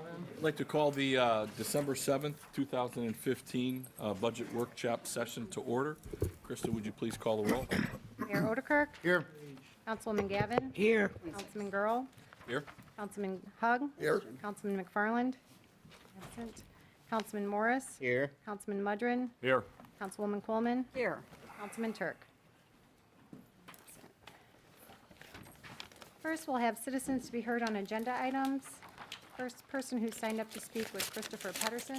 I'd like to call the December 7th, 2015 Budget Workshop session to order. Krista, would you please call the roll? Mayor Odekirk? Here. Councilwoman Gavin? Here. Councilman Girl? Here? Councilman Hug? Here. Councilman McFarland? Absent. Councilman Morris? Here. Councilman Mudrin? Here. Councilwoman Coleman? Here. Councilman Turk? First, we'll have citizens to be heard on agenda items. First person who signed up to speak was Christopher Pedersen.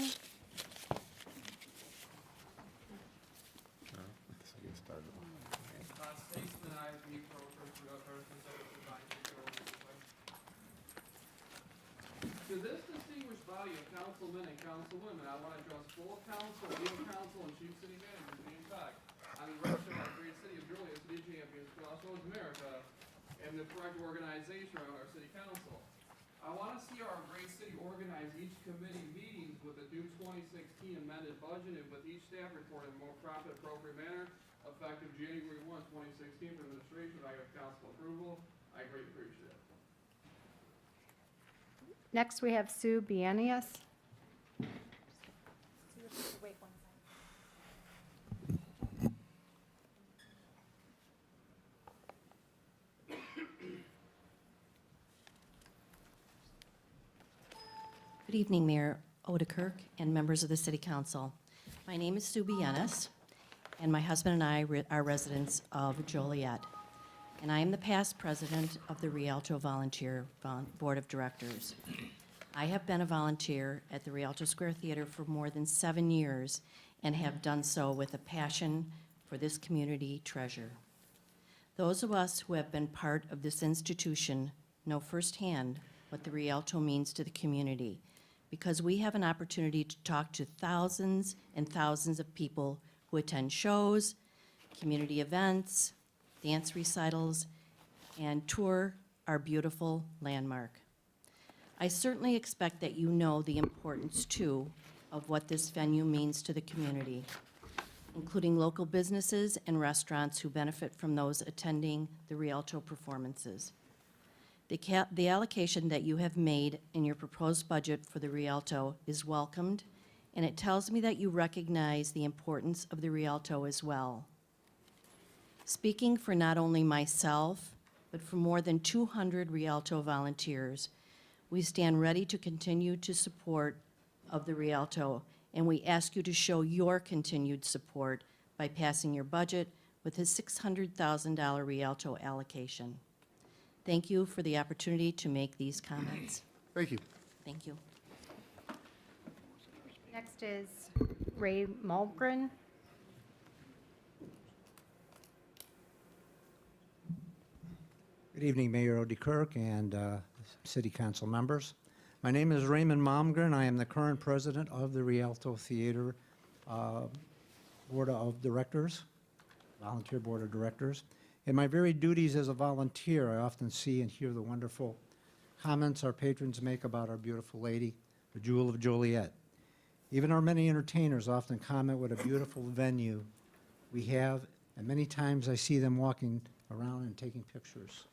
To this distinguished body of councilmen and councilwomen, I want to address full council, legal council, and chief city manager, to be fact, on the rest of our great city of Joliet, city champions, Crossroads America, and the correct organization around our city council. I want to see our great city organize each committee meetings with the new 2016 amended budget and with each staff report in a more proper, appropriate manner, effective January 1, 2016 for administration. I have council approval. I greatly appreciate it. Next, we have Sue Bienias. Good evening, Mayor Odekirk and members of the City Council. My name is Sue Bienes, and my husband and I are residents of Joliet. And I am the past president of the Rialto Volunteer Board of Directors. I have been a volunteer at the Rialto Square Theater for more than 7 years and have done so with a passion for this community treasure. Those of us who have been part of this institution know firsthand what the Rialto means to the community, because we have an opportunity to talk to thousands and thousands of people who attend shows, community events, dance recitals, and tour our beautiful landmark. I certainly expect that you know the importance, too, of what this venue means to the community, including local businesses and restaurants who benefit from those attending the Rialto performances. The allocation that you have made in your proposed budget for the Rialto is welcomed, and it tells me that you recognize the importance of the Rialto as well. Speaking for not only myself, but for more than 200 Rialto volunteers, we stand ready to continue to support of the Rialto, and we ask you to show your continued support by passing your budget with a $600,000 Rialto allocation. Thank you for the opportunity to make these comments. Thank you. Thank you. Next is Ray Malmgren. Good evening, Mayor Odekirk and City Council members. My name is Raymond Malmgren. I am the current president of the Rialto Theater Board of Directors, Volunteer Board of Directors. In my very duties as a volunteer, I often see and hear the wonderful comments our patrons make about our beautiful lady, the Jewel of Joliet. Even our many entertainers often comment what a beautiful venue we have, and many times I see them walking around and taking pictures.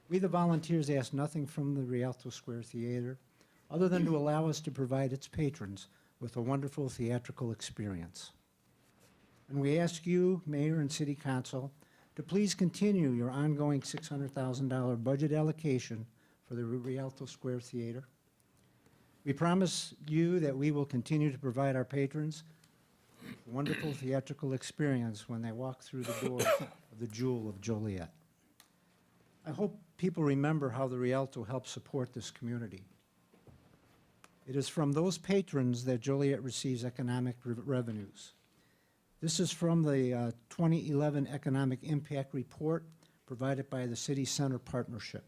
We, the volunteers, ask nothing from the Rialto Square Theater other than to allow us to provide its patrons with a wonderful theatrical experience. And we ask you, Mayor and City Council, to please continue your ongoing $600,000 budget allocation for the Rialto Square Theater. We promise you that we will continue to provide our patrons with a wonderful theatrical experience when they walk through the doors of the Jewel of Joliet. I hope people remember how the Rialto helps support this community. It is from those patrons that Joliet receives economic revenues. This is from the 2011 Economic Impact Report provided by the City Center Partnership.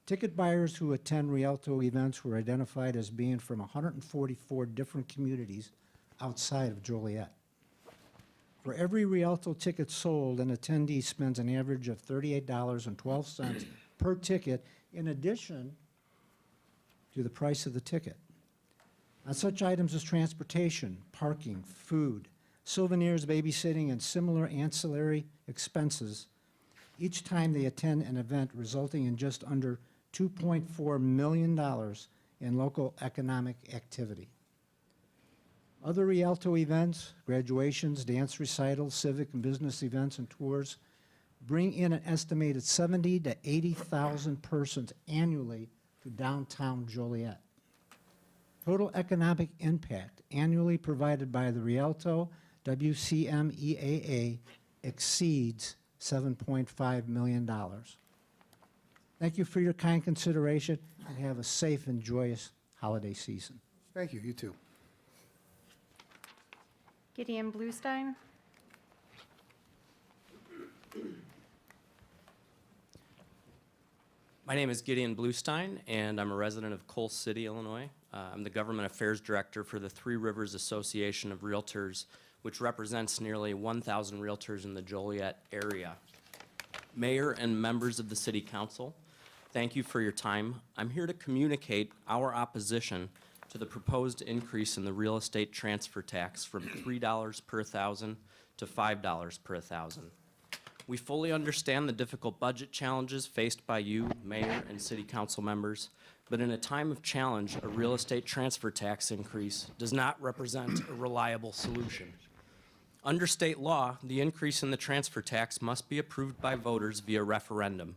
Ticket buyers who attend Rialto events were identified as being from 144 different communities outside of Joliet. For every Rialto ticket sold, an attendee spends an average of $38.12 per ticket in addition to the price of the ticket. On such items as transportation, parking, food, souvenirs, babysitting, and similar ancillary expenses each time they attend an event, resulting in just under $2.4 million and local economic activity. Other Rialto events, graduations, dance recitals, civic and business events, and tours bring in an estimated 70 to 80,000 persons annually to downtown Joliet. Total economic impact annually provided by the Rialto WCMEAA exceeds $7.5 million. Thank you for your kind consideration, and have a safe and joyous holiday season. Thank you, you too. Gideon Bluestein. My name is Gideon Bluestein, and I'm a resident of Coal City, Illinois. I'm the Government Affairs Director for the Three Rivers Association of Realtors, which represents nearly 1,000 realtors in the Joliet area. Mayor and members of the City Council, thank you for your time. I'm here to communicate our opposition to the proposed increase in the real estate transfer tax from $3 per thousand to $5 per thousand. We fully understand the difficult budget challenges faced by you, Mayor, and City Council members, but in a time of challenge, a real estate transfer tax increase does not represent a reliable solution. Under state law, the increase in the transfer tax must be approved by voters via referendum.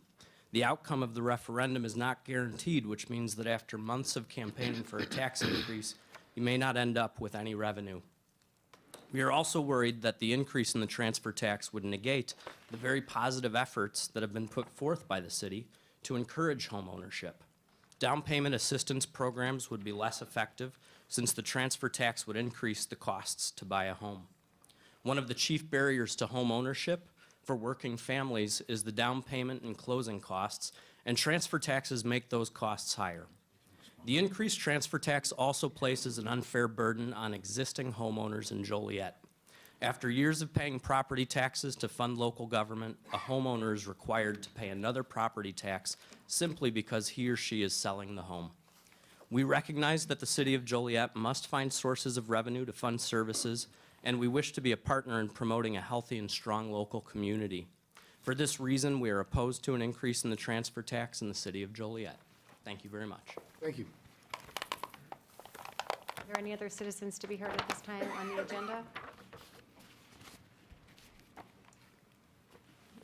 The outcome of the referendum is not guaranteed, which means that after months of campaigning for a tax increase, you may not end up with any revenue. We are also worried that the increase in the transfer tax would negate the very positive efforts that have been put forth by the city to encourage homeownership. Down payment assistance programs would be less effective since the transfer tax would increase the costs to buy a home. One of the chief barriers to home ownership for working families is the down payment and closing costs, and transfer taxes make those costs higher. The increased transfer tax also places an unfair burden on existing homeowners in Joliet. After years of paying property taxes to fund local government, a homeowner is required to pay another property tax simply because he or she is selling the home. We recognize that the City of Joliet must find sources of revenue to fund services, and we wish to be a partner in promoting a healthy and strong local community. For this reason, we are opposed to an increase in the transfer tax in the City of Joliet. Thank you very much. Thank you. Are there any other citizens to be heard at this time on the agenda?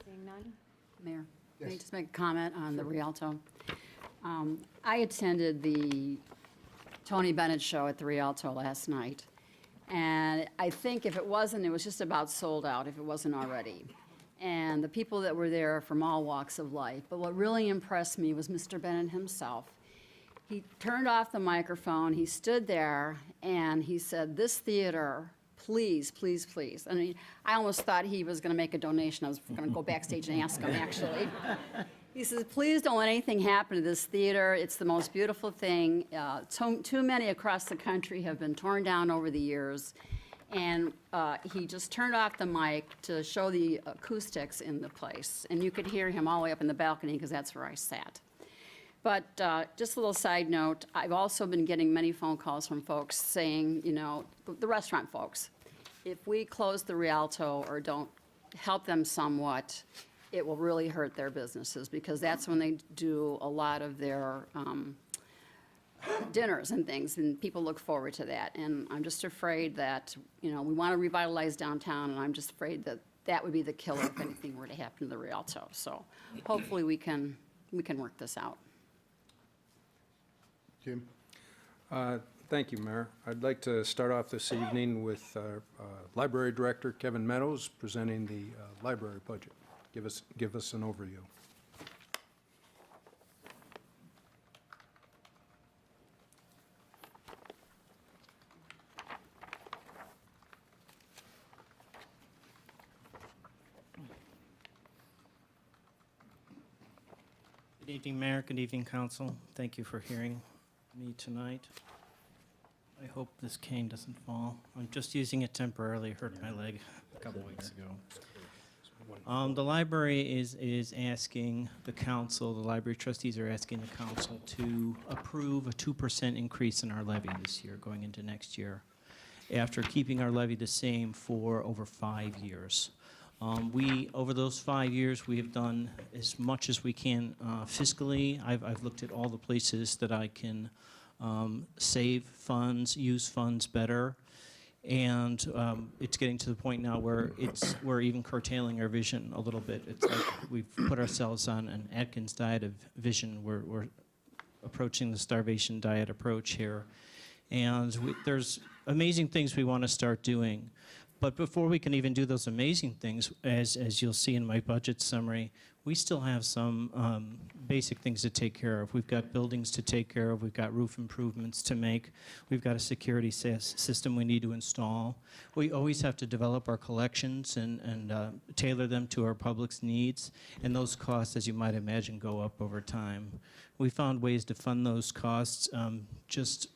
Seeing none? Mayor, may I Yes. just make a comment on the Rialto? I attended the Tony Bennett show at the Rialto last night, and I think if it wasn't, it was just about sold out, if it wasn't already. And the people that were there are from all walks of life, but what really impressed me was Mr. Bennett himself. He turned off the microphone, he stood there, and he said, "This theater, please, please, please." And I almost thought he was going to make a donation. I was going to go backstage and ask him, actually. He says, "Please don't let anything happen to this theater. It's the most beautiful thing. Too many across the country have been torn down over the years." And he just turned off the mic to show the acoustics in the place. And you could hear him all the way up in the balcony, because that's where I sat. But just a little side note, I've also been getting many phone calls from folks saying, you know, the restaurant folks, if we close the Rialto or don't help them somewhat, it will really hurt their businesses, because that's when they do a lot of their dinners and things, and people look forward to that. And I'm just afraid that, you know, we want to revitalize downtown, and I'm just afraid that that would be the killer if anything were to happen to the Rialto. So hopefully we can work this out. Jim? Thank you, Mayor. I'd like to start off this evening with our Library Director, Kevin Meadows, presenting the library budget. Give us an overview. Good evening, Mayor. Good evening, Council. Thank you for hearing me tonight. I hope this cane doesn't fall. I'm just using it temporarily. It hurt my leg a couple weeks ago. The library is asking the council, the library trustees are asking the council to approve a 2% increase in our levy this year, going into next year, after keeping our levy the same for over 5 years. Over those 5 years, we have done as much as we can fiscally. I've looked at all the places that I can save funds, use funds better. And it's getting to the point now where we're even curtailing our vision a little bit. It's like we've put ourselves on an Atkins diet of vision. We're approaching the starvation diet approach here. And there's amazing things we want to start doing. But before we can even do those amazing things, as you'll see in my budget summary, we still have some basic things to take care of. We've got buildings to take care of. We've got roof improvements to make. We've got a security system we need to install. We always have to develop our collections and tailor them to our public's needs. And those costs, as you might imagine, go up over time. We found ways to fund those costs just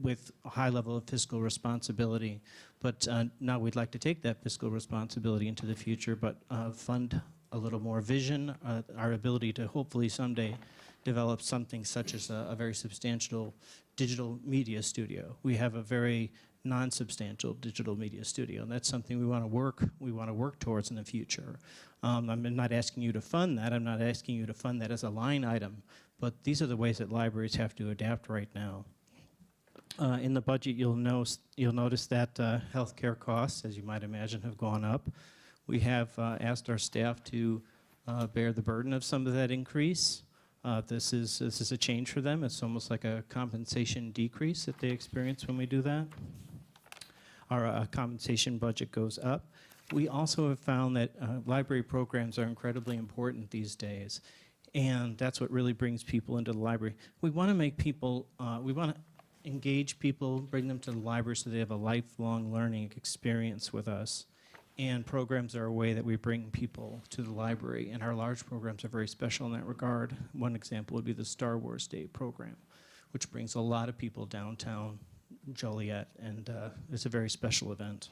with a high level of fiscal responsibility. But now we'd like to take that fiscal responsibility into the future, but fund a little more vision, our ability to hopefully someday develop something such as a very substantial digital media studio. We have a very non-substantial digital media studio, and that's something we want to work towards in the future. I'm not asking you to fund that. I'm not asking you to fund that as a line item, but these are the ways that libraries have to adapt right now. In the budget, you'll notice that healthcare costs, as you might imagine, have gone up. We have asked our staff to bear the burden of some of that increase. This is a change for them. It's almost like a compensation decrease that they experience when we do that. Our compensation budget goes up. We also have found that library programs are incredibly important these days, and that's what really brings people into the library. We want to make people, we want to engage people, bring them to the library so they have a lifelong learning experience with us. And programs are a way that we bring people to the library, and our large programs are very special in that regard. One example would be the Star Wars Day program, which brings a lot of people downtown Joliet, and it's a very special event.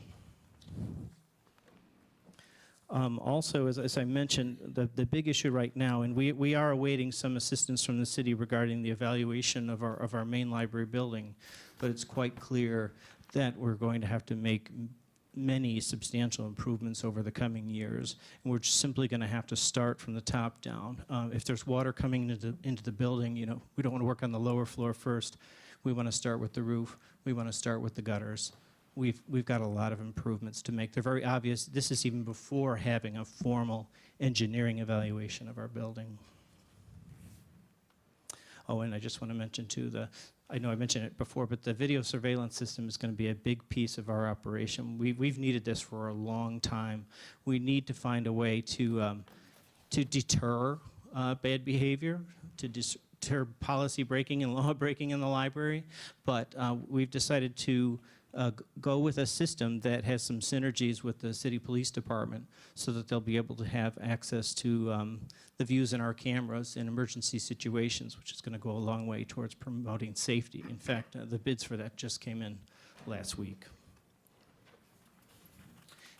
Also, as I mentioned, the big issue right now, and we are awaiting some assistance from the city regarding the evaluation of our main library building, but it's quite clear that we're going to have to make many substantial improvements over the coming years, and we're just simply going to have to start from the top down. If there's water coming into the building, you know, we don't want to work on the lower floor first. We want to start with the roof. We want to start with the gutters. We've got a lot of improvements to make. They're very obvious. This is even before having a formal engineering evaluation of our building. Oh, and I just want to mention too, I know I mentioned it before, but the video surveillance system is going to be a big piece of our operation. We've needed this for a long time. We need to find a way to deter bad behavior, to deter policy breaking and law breaking in the library, but we've decided to go with a system that has some synergies with the city police department so that they'll be able to have access to the views in our cameras in emergency situations, which is going to go a long way towards promoting safety. In fact, the bids for that just came in last week.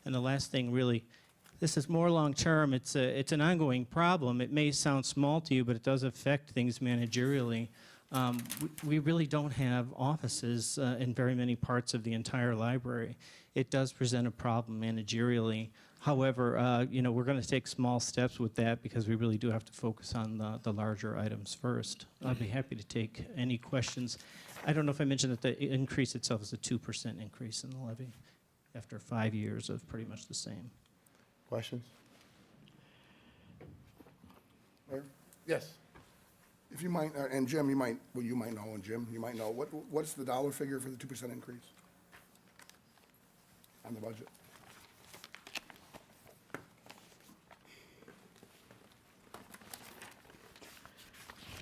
And the last thing, really, this is more long-term. It's an ongoing problem. It may sound small to you, but it does affect things managerially. We really don't have offices in very many parts of the entire library. It does present a problem managerially. However, you know, we're going to take small steps with that because we really do have to focus on the larger items first. I'll be happy to take any questions. I don't know if I mentioned that the increase itself is a 2% increase in the levy after 5 years of pretty much the same. Questions? Mayor? Yes. If you might, and Jim, you might know, and Jim, you might know, what's the dollar figure for the 2% increase on the budget?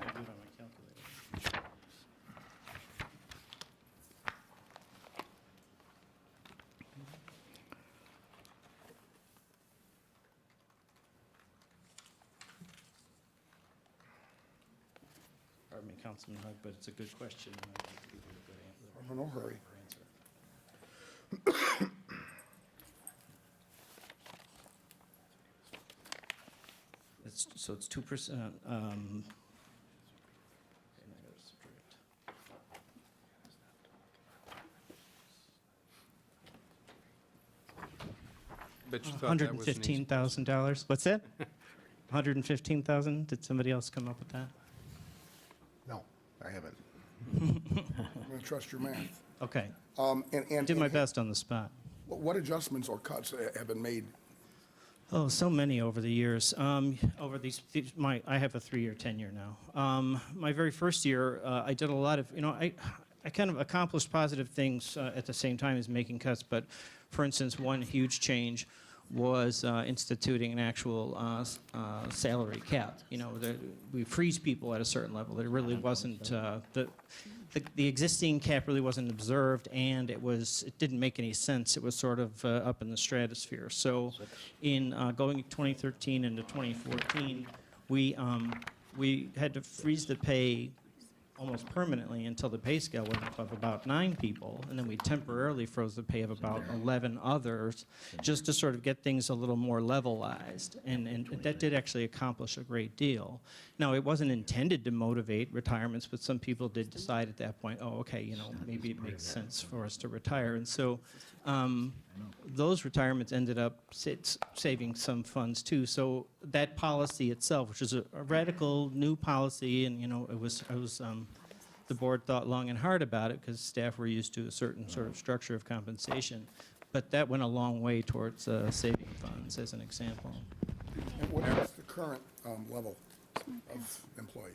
I'll do it on my calculator. Pardon me, Councilman Hug, but it's a good question. And I think you did a good answer. I'm in no hurry. So it's 2%. Bet you thought that was an easy- $115,000. What's that? 115,000? Did somebody else come up with that? No, I haven't. trust your math. Okay. And Did my best on the spot. what adjustments or cuts have been made? Oh, so many over the years. Over I have a 3-year tenure now. My very first year, I did a lot of, I kind of accomplished positive things at the same time as making cuts. But, for instance, one huge change was instituting an actual salary cap. We freeze people at a certain level. There really wasn't the existing cap really wasn't observed, and it didn't make any sense. It was sort of up in the stratosphere. So, in going 2013 into 2014, we had to freeze the pay almost permanently until the pay scale went up of about 9 people, and then we temporarily froze the pay of about 11 others, just to sort of get things a little more levelized, and that did actually accomplish a great deal. Now, it wasn't intended to motivate retirements, but some people did decide at that point, oh, okay, maybe it makes sense for us to retire, and so those retirements ended up saving some funds too. So that policy itself, which is a radical new policy, and it was the board thought long and hard about it because staff were used to a certain sort of structure of compensation, but that went a long way towards saving funds, as an example. And what is the current level of employees?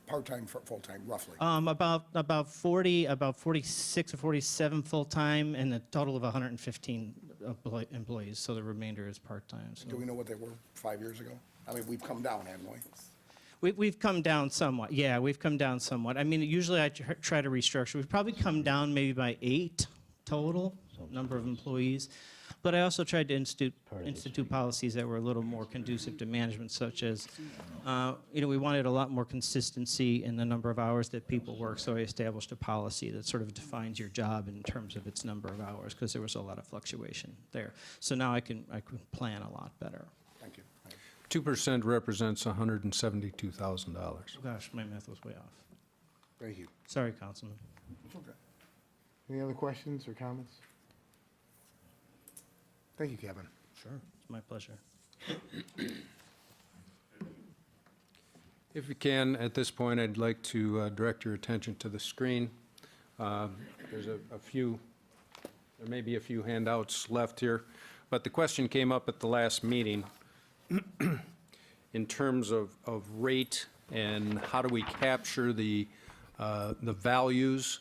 Part-time, full-time, roughly? About 46 or 47 full-time, and a total of 115 employees, so the remainder is part-time. So. Do we know what they were 5 years ago? I mean, we've come down, haven't we? We've come down somewhat. Yeah, we've come down somewhat. I mean, usually I try to restructure. We've probably come down maybe by 8 total, number of employees. But I also tried to institute policies that were a little more conducive to management, such as, we wanted a lot more consistency in the number of hours that people work, so I established a policy that sort of defines your job in terms of its number of hours, because there was a lot of fluctuation there. So now I can plan a lot better. Thank you. 2% represents $172,000. Oh, gosh, my math was way off. Thank you. Sorry, Councilman. It's okay. Any other questions or comments? Thank you, Kevin. Sure. It's my pleasure. If you can, at this point, I'd like to direct your attention to the screen. There's there may be a few handouts left here, but the question came up at the last meeting in terms of rate and how do we capture the values.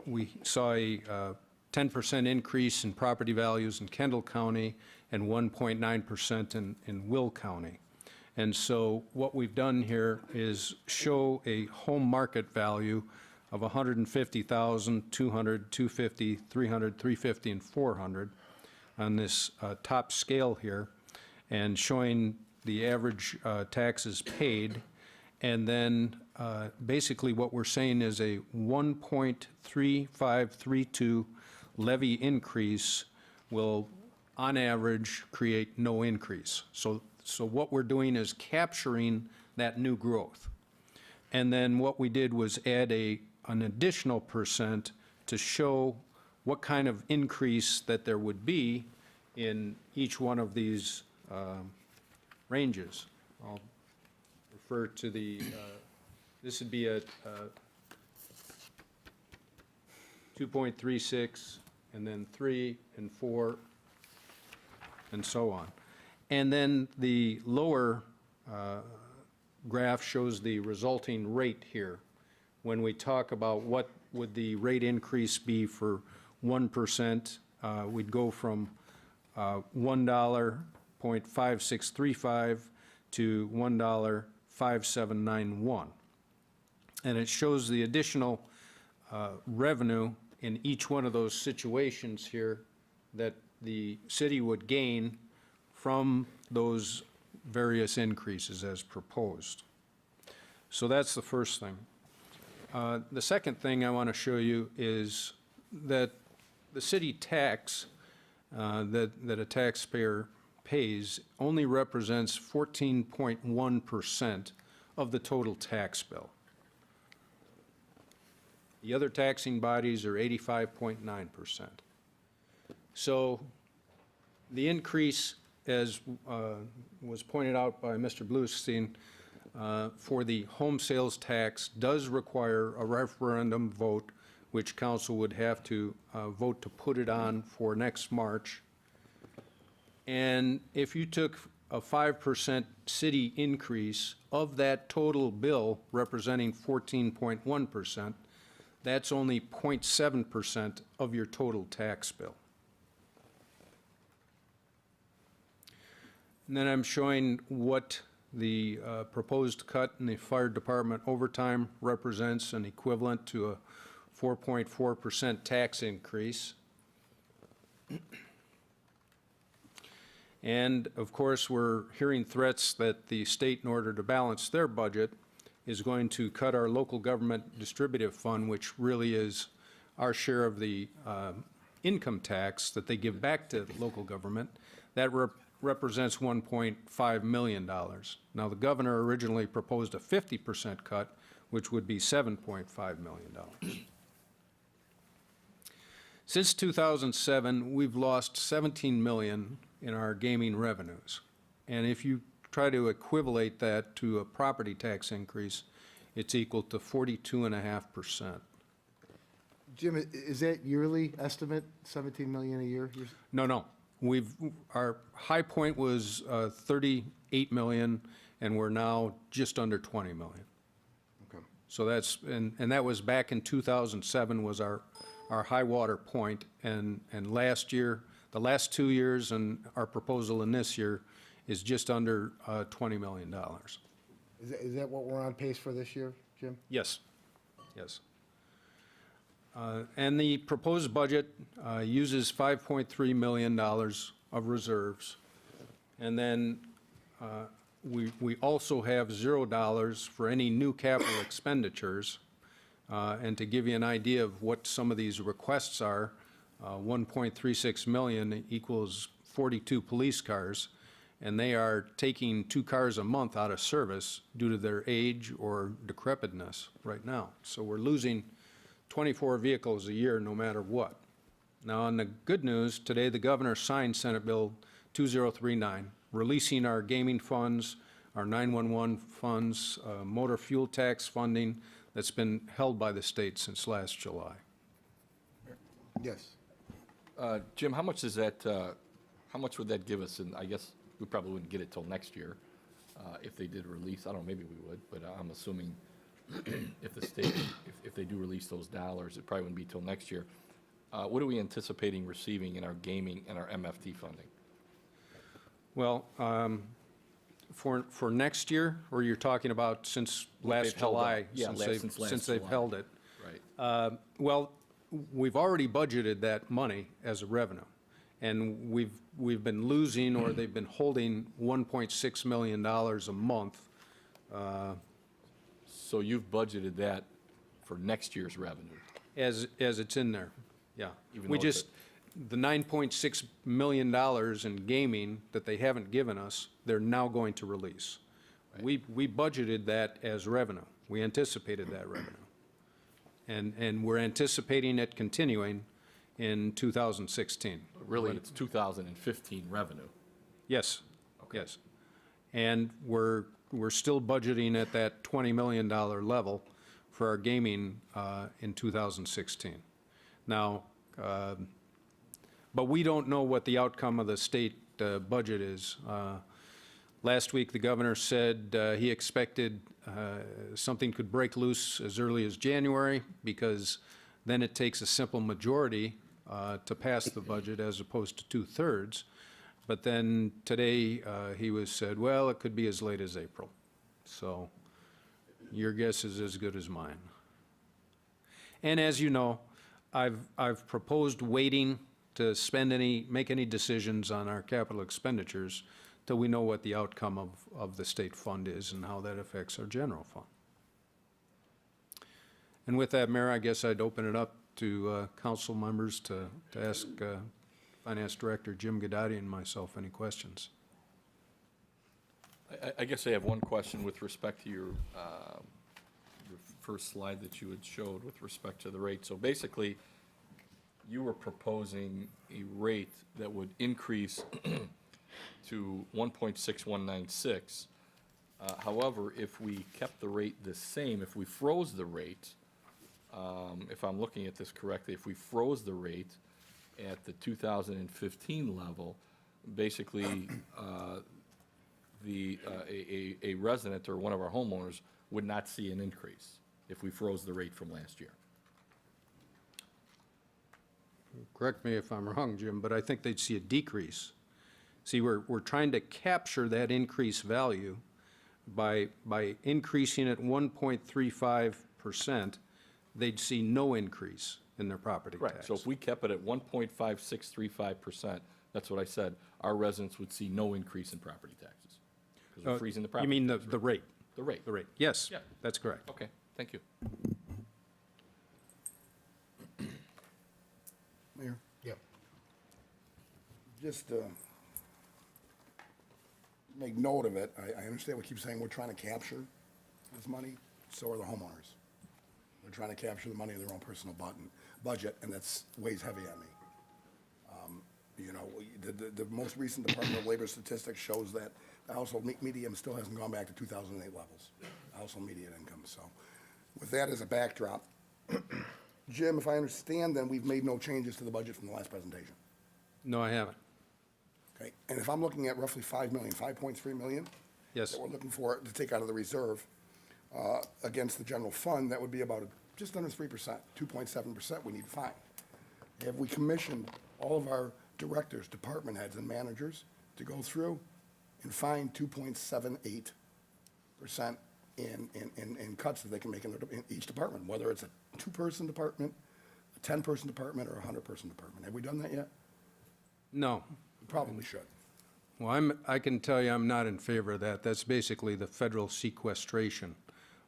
We saw a 10% increase in property values in Kendall County and 1.9% in Will County. And so what we've done here is show a home market value of 150,000, 200, 250, 300, 350, and 400 on this top scale here, and showing the average taxes paid. And then basically what we're saying is a 1.3532 levy increase will, on average, create no increase. So what we're doing is capturing that new growth. And then what we did was add an additional % to show what kind of increase that there would be in each one of these ranges. I'll refer to this would be a 2.36, and then 3 and 4, and so on. And then the lower graph shows the resulting rate here. When we talk about what would the rate increase be for 1%, we'd go from $1.5635 to $1.5791. And it shows the additional revenue in each one of those situations here that the city would gain from those various increases as proposed. So that's the first thing. The second thing I want to show you is that the city tax that a taxpayer pays only represents 14.1% of the total tax bill. The other taxing bodies are 85.9%. So the increase, as was pointed out by Mr. Bluestein, for the home sales tax does require a referendum vote, which council would have to vote to put it on for next March. And if you took a 5% city increase of that total bill representing 14.1%, that's only 0.7% of your total tax bill. And then I'm showing what the proposed cut in the fire department overtime represents, an equivalent to a 4.4% tax increase. And of course, we're hearing threats that the state, in order to balance their budget, is going to cut our local government distributive fund, which really is our share of the income tax that they give back to local government. That represents $1.5 million. Now, the governor originally proposed a 50% cut, which would be $7.5 million. Since 2007, we've lost $17 million in our gaming revenues. And if you try to equivalate that to a property tax increase, it's equal to 42.5%. Jim, is that yearly estimate, 17 million a year? No. Our high point was 38 million, and we're now just under 20 million. Okay. So that's, and that was back in 2007 was our high water point, and last year, the last 2 years, and our proposal in this year is just under $20 million. Is that what we're on pace for this year, Jim? Yes. And the proposed budget uses $5.3 million of reserves. And then we also have $0 for any new capital expenditures. And to give you an idea of what some of these requests are, 1.36 million equals 42 police cars, and they are taking 2 cars a month out of service due to their age or decrepitness right now. So we're losing 24 vehicles a year no matter what. Now, on the good news, today the governor signed Senate Bill 2039, releasing our gaming funds, our 911 funds, motor fuel tax funding that's been held by the state since last July. Yes. Jim, how much is that, how much would that give us? And I guess we probably wouldn't get it till next year if they did release. I don't know, maybe we would, but I'm assuming if the state, if they do release those dollars, it probably wouldn't be till next year. What are we anticipating receiving in our gaming and our MFT funding? Well, for next year, or you're talking about since last they've held July? up. Yeah, since last Since they've July. held it. Right. Well, we've already budgeted that money as a revenue, and we've been losing, or they've been holding $1.6 million a month. So you've budgeted that for next year's revenue? As it's in there, yeah. Even We though it's just, the $9.6 million in gaming that they haven't given us, they're now going to release. We budgeted that as revenue. We anticipated that revenue. And we're anticipating it continuing in 2016. Really, it's 2015 revenue. Yes, yes. And we're still budgeting at that $20 million level for our gaming in 2016. Now, but we don't know what the outcome of the state budget is. Last week, the governor said he expected something could break loose as early as January, because then it takes a simple majority to pass the budget as opposed to 2/3. But then today, he was said, well, it could be as late as April. So your guess is as good as mine. And as you know, I've proposed waiting to make any decisions on our capital expenditures till we know what the outcome of the state fund is and how that affects our general fund. And with that, Mayor, I guess I'd open it up to council members to ask Finance Director Jim Gadati and myself any questions. I guess I have one question with respect to your first slide that you had showed with respect to the rate. So basically, you were proposing a rate that would increase to 1.6196 However, if we kept the rate the same, if we froze the rate, if I'm looking at this correctly, if we froze the rate at the 2015 level, basically, a resident or one of our homeowners would not see an increase if we froze the rate from last year. Correct me if I'm wrong, Jim, but I think they'd see a decrease. See, we're trying to capture that increased value by increasing it 1.35%, they'd see no increase in their property tax. Correct. So if we kept it at 1.5635%, that's what I said, our residents would see no increase in property taxes. Because we're freezing the You property. mean tax the rate? The rate. The rate, yes, Yeah. that's correct. Okay, thank you. Mayor? Yep. Just make note of it. I understand we keep saying we're trying to capture this money, so are the homeowners. They're trying to capture the money of their own personal budget, and that's weighs heavy on me. You know, the most recent Department of Labor statistics shows that the household median still hasn't gone back to 2008 levels, household median income. So with that as a backdrop, Jim, if I understand, then we've made no changes to the budget from the last presentation. No, I haven't. Okay, and if I'm looking at roughly 5 million, 5.3 million? Yes. That we're looking for to take out of the reserve against the general fund, that would be about just under 3%, 2.7% we need to find. Have we commissioned all of our directors, department heads, and managers to go through and find 2.78% in cuts that they can make in each department, whether it's a 2-person department, a 10-person department, or a 100-person department? Have we done that yet? No. We probably should. Well, I can tell you I'm not in favor of that. That's basically the federal sequestration,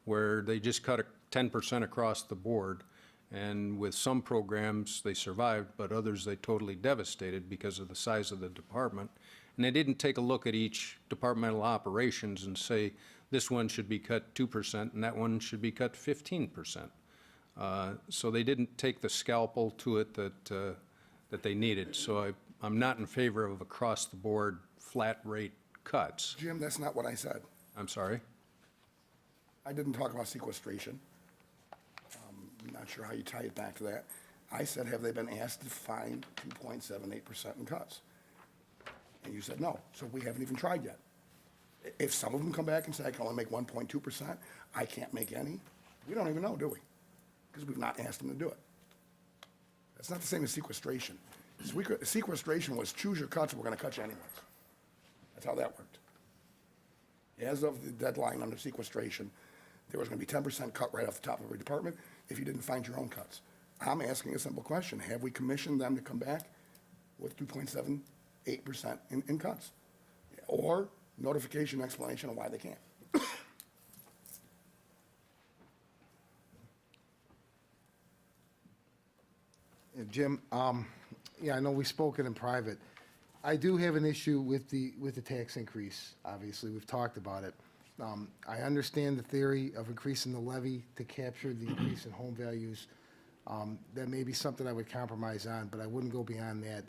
where they just cut 10% across the board. And with some programs, they survived, but others they totally devastated because of the size of the department. And they didn't take a look at each departmental operations and say, this one should be cut 2% and that one should be cut 15%. So they didn't take the scalpel to it that they needed. So I'm not in favor of across-the-board flat rate cuts. Jim, that's not what I said. I'm sorry? I didn't talk about sequestration. I'm not sure how you tie it back to that. I said, have they been asked to find 2.78% in cuts? And you said no, so we haven't even tried yet. If some of them come back and say, I can only make 1.2%, I can't make any, we don't even know, do we? Because we've not asked them to do it. That's not the same as sequestration. Sequestration was choose your cuts, and we're gonna cut you anyways. That's how that worked. As of the deadline under sequestration, there was gonna be 10% cut right off the top of every department if you didn't find your own cuts. I'm asking a simple question. Have we commissioned them to come back with 2.78% in cuts? Or notification, explanation of why they can't? Jim, yeah, I know we've spoken in private. I do have an issue with the tax increase, obviously, we've talked about it. I understand the theory of increasing the levy to capture the increase in home values. That may be something I would compromise on, but I wouldn't go beyond that,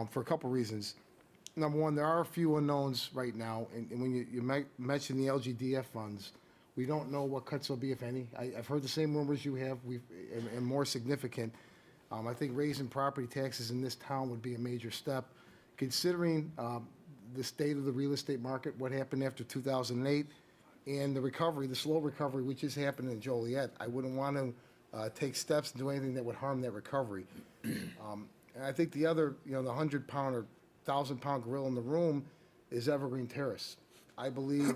for a couple reasons. Number one, there are a few unknowns right now, and when you mentioned the LGDF funds, we don't know what cuts will be, if any. I've heard the same rumors you have, and more significant. I think raising property taxes in this town would be a major step, considering the state of the real estate market, what happened after 2008, and the recovery, the slow recovery, which is happening in Joliet. I wouldn't want to take steps and do anything that would harm that recovery. And I think the other, the 100-pound or 1,000-pound gorilla in the room is Evergreen Terrace. I believe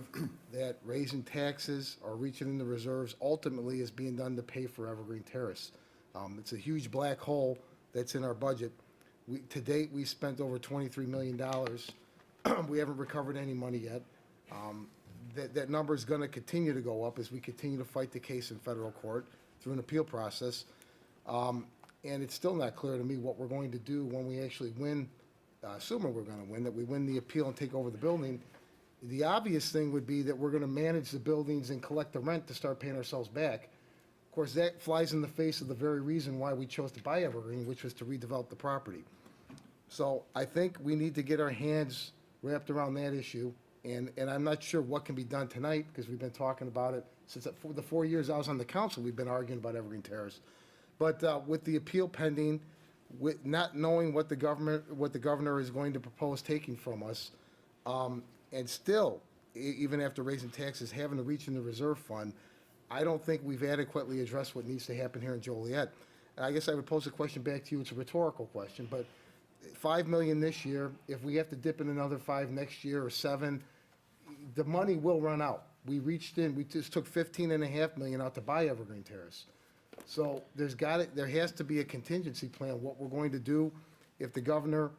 that raising taxes or reaching in the reserves ultimately is being done to pay for Evergreen Terrace. It's a huge black hole that's in our budget. To date, we spent over $23 million. We haven't recovered any money yet. That number is going to continue to go up as we continue to fight the case in federal court through an appeal process. And it's still not clear to me what we're going to do when we actually win, assuming we're going to win, that we win the appeal and take over the building. The obvious thing would be that we're going to manage the buildings and collect the rent to start paying ourselves back. Of course, that flies in the face of the very reason why we chose to buy Evergreen, which was to redevelop the property. So I think we need to get our hands wrapped around that issue And I'm not sure what can be done tonight, because we've been talking about it since the 4 years I was on the council, we've been arguing about Evergreen Terrace. But with the appeal pending, with not knowing what the governor is going to propose taking from us, and still, even after raising taxes, having to reach in the reserve fund, I don't think we've adequately addressed what needs to happen here in Joliet. And I guess I would pose a question back to you. It's a rhetorical question, but 5 million this year, if we have to dip in another 5 next year or 7, the money will run out. We just took 15.5 million out to buy Evergreen Terrace. So there has to be a contingency plan, what we're going to do if the governor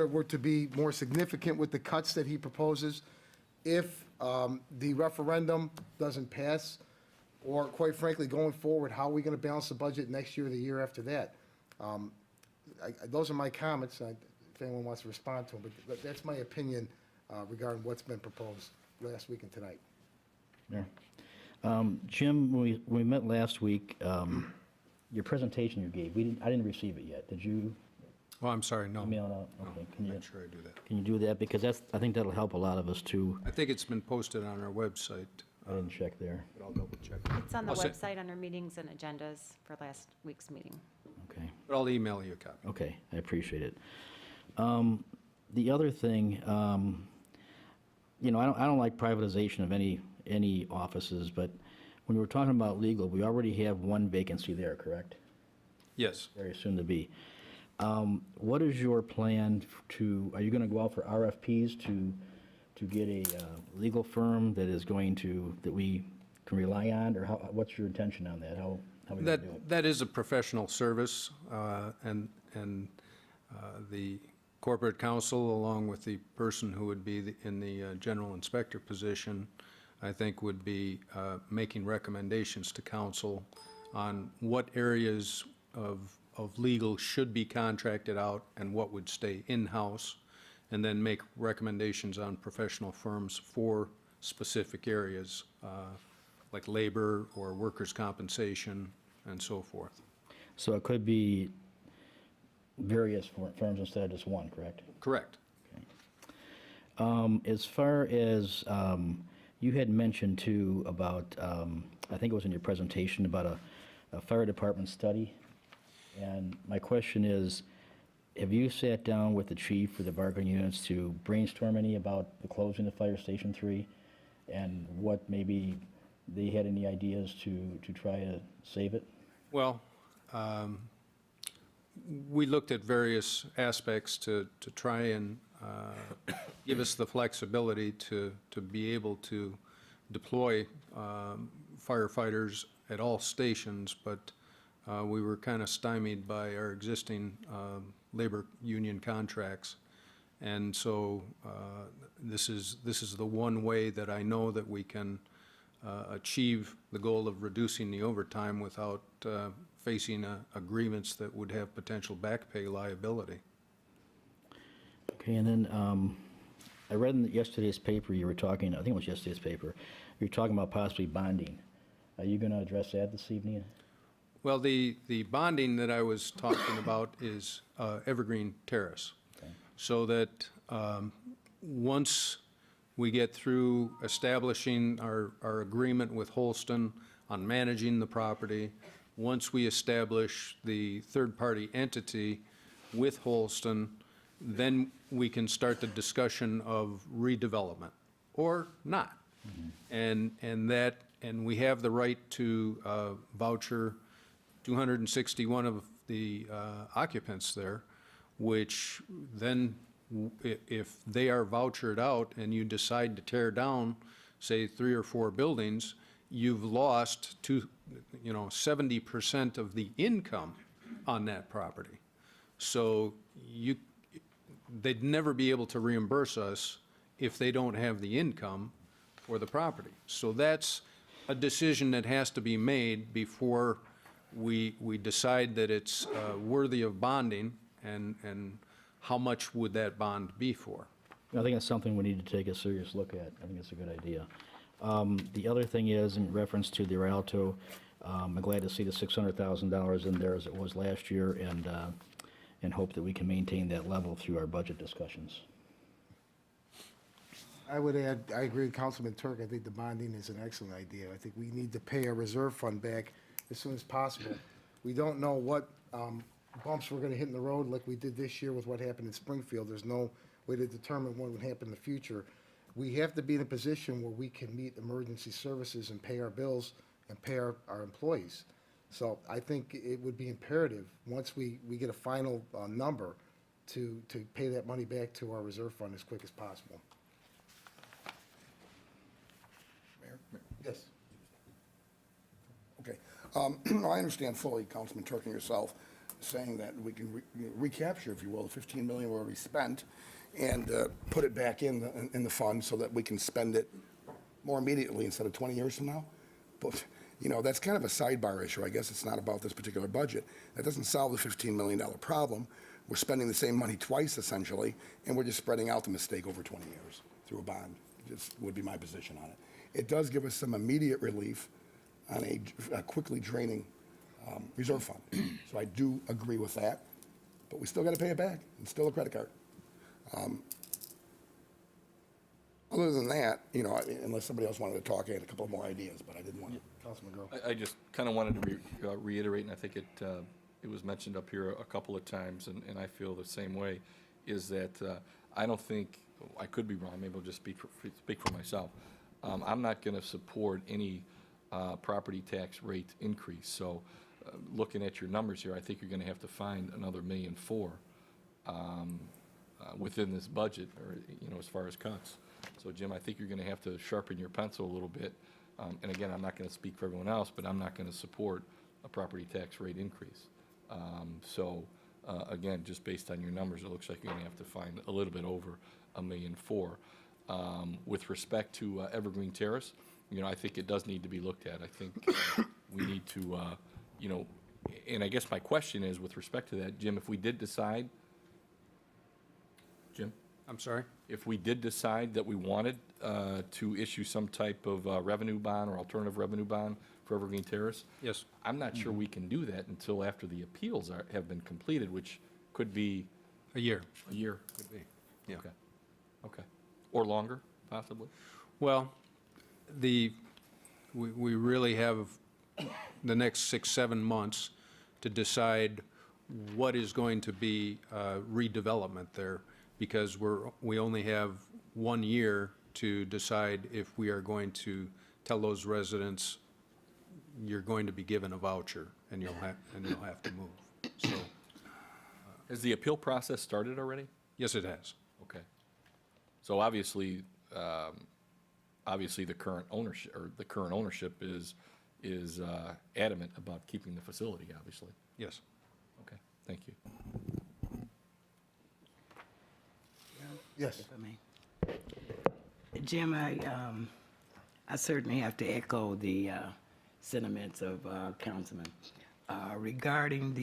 were to be more significant with the cuts that he proposes, if the referendum doesn't pass, or quite frankly, going forward, how are we going to balance the budget next year or the year after that? Those are my comments, if anyone wants to respond to them, but that's my opinion regarding what's been proposed last week and tonight. Yeah. Jim, when we met last week, your presentation you gave, I didn't receive it yet. Did you Oh, I'm sorry, no. email it out? Okay, can you, Make sure I do that. can you do that? Because I think that'll help a lot of us too. I think it's been posted on our website, I didn't check there. but I'll double check. It's on the I'll say- website under meetings and agendas for last week's meeting. Okay. But I'll email you a copy. Okay, I appreciate it. The other thing, I don't like privatization of any offices, but when we're talking about legal, we already have one vacancy there, correct? Yes. Very soon to be. What is your plan are you going to go out for RFPs to get a legal firm that we can rely on, or what's your intention on that? How are we going to do it? That is a professional service, and the corporate counsel, along with the person who would be in the general inspector position, I think would be making recommendations to council on what areas of legal should be contracted out and what would stay in-house, and then make recommendations on professional firms for specific areas, like labor or workers' compensation and so forth. So it could be various firms instead of just one, correct? Correct. As far as, you had mentioned too about, I think it was in your presentation, about a fire department study. And my question is, have you sat down with the chief or the bargaining units to brainstorm any about the closing of Fire Station 3? And what maybe they had any ideas to try to save it? Well, we looked at various aspects to try and give us the flexibility to be able to deploy firefighters at all stations, but we were kind of stymied by our existing labor union contracts. And so this is the one way that I know that we can achieve the goal of reducing the overtime without facing agreements that would have potential back pay liability. Okay, and then I read in yesterday's paper, you were talking, I think it was yesterday's paper, you were talking about possibly bonding. Are you going to address that this evening? Well, the bonding that I was talking about is Evergreen Terrace. Okay. So that once we get through establishing our agreement with Holston on managing the property, once we establish the third-party entity with Holston, then we can start the discussion of redevelopment, or not. Mm-hmm. And we have the right to voucher 261 of the occupants there, which then, if they are vouchered out and you decide to tear down, say, 3 or 4 buildings, you've lost 70% of the income on that property. So they'd never be able to reimburse us if they don't have the income for the property. So that's a decision that has to be made before we decide that it's worthy of bonding, and how much would that bond be for? I think it's something we need to take a serious look at. I think it's a good idea. The other thing is, in reference to the Rialto, I'm glad to see the $600,000 in there as it was last year, and hope that we can maintain that level through our budget discussions. I would add, I agree with Councilman Turk. I think the bonding is an excellent idea. I think we need to pay our reserve fund back as soon as possible. We don't know what bumps we're gonna hit in the road like we did this year with what happened in Springfield. There's no way to determine what would happen in the future. We have to be in a position where we can meet emergency services and pay our bills and pay our employees. So I think it would be imperative, once we get a final number, to pay that money back to our reserve fund as quick as possible. Mayor? Yes. Okay. I understand fully, Councilman Turk and yourself, saying that we can recapture, if you will, the 15 million we already spent and put it back in the fund so that we can spend it more immediately instead of 20 years from now. But, you know, that's kind of a sidebar issue. I guess it's not about this particular budget. That doesn't solve the $15 million problem. We're spending the same money twice, essentially, and we're just spreading out the mistake over 20 years through a bond. Just would be my position on it. It does give us some immediate relief on a quickly draining reserve fund. So I do agree with that, but we still got to pay it back. It's still a credit card. Other than that, you know, unless somebody else wanted to talk, I had a couple more ideas, but I didn't want to. Councilman Groh. I just kind of wanted to reiterate, and I think it was mentioned up here a couple of times, and I feel the same way, is that I don't think, I could be wrong, maybe I'll just speak for myself. I'm not going to support any property tax rate increase. So looking at your numbers here, I think you're going to have to find another $1.4 million within this budget, or, you know, as far as cuts. So Jim, I think you're going to have to sharpen your pencil a little bit. And again, I'm not going to speak for everyone else, but I'm not going to support a property tax rate increase. Again, just based on your numbers, it looks like you're going to have to find a little bit over $1.4 million. With respect to Evergreen Terrace, you know, I think it does need to be looked at. I think we need to, you know, and I guess my question is, with respect to that, Jim, if we did decide, Jim? I'm sorry? If we did decide that we wanted to issue some type of revenue bond or alternative revenue bond for Evergreen Terrace, Yes. I'm not sure we can do that until after the appeals have been completed, which could be A year. a year. Could be. Yeah. Okay. Okay. Or longer, possibly? Well, we really have the next 6-7 months to decide what is going to be redevelopment there, because we only have 1 year to decide if we are going to tell those residents, you're going to be given a voucher and you'll have to move. So, Has the appeal process started already? yes, it has. Okay. So obviously, the current ownership is adamant about keeping the facility, obviously. Yes. Okay, thank you. Yes. If I may. Jim, I certainly have to echo the sentiments of Councilman. Regarding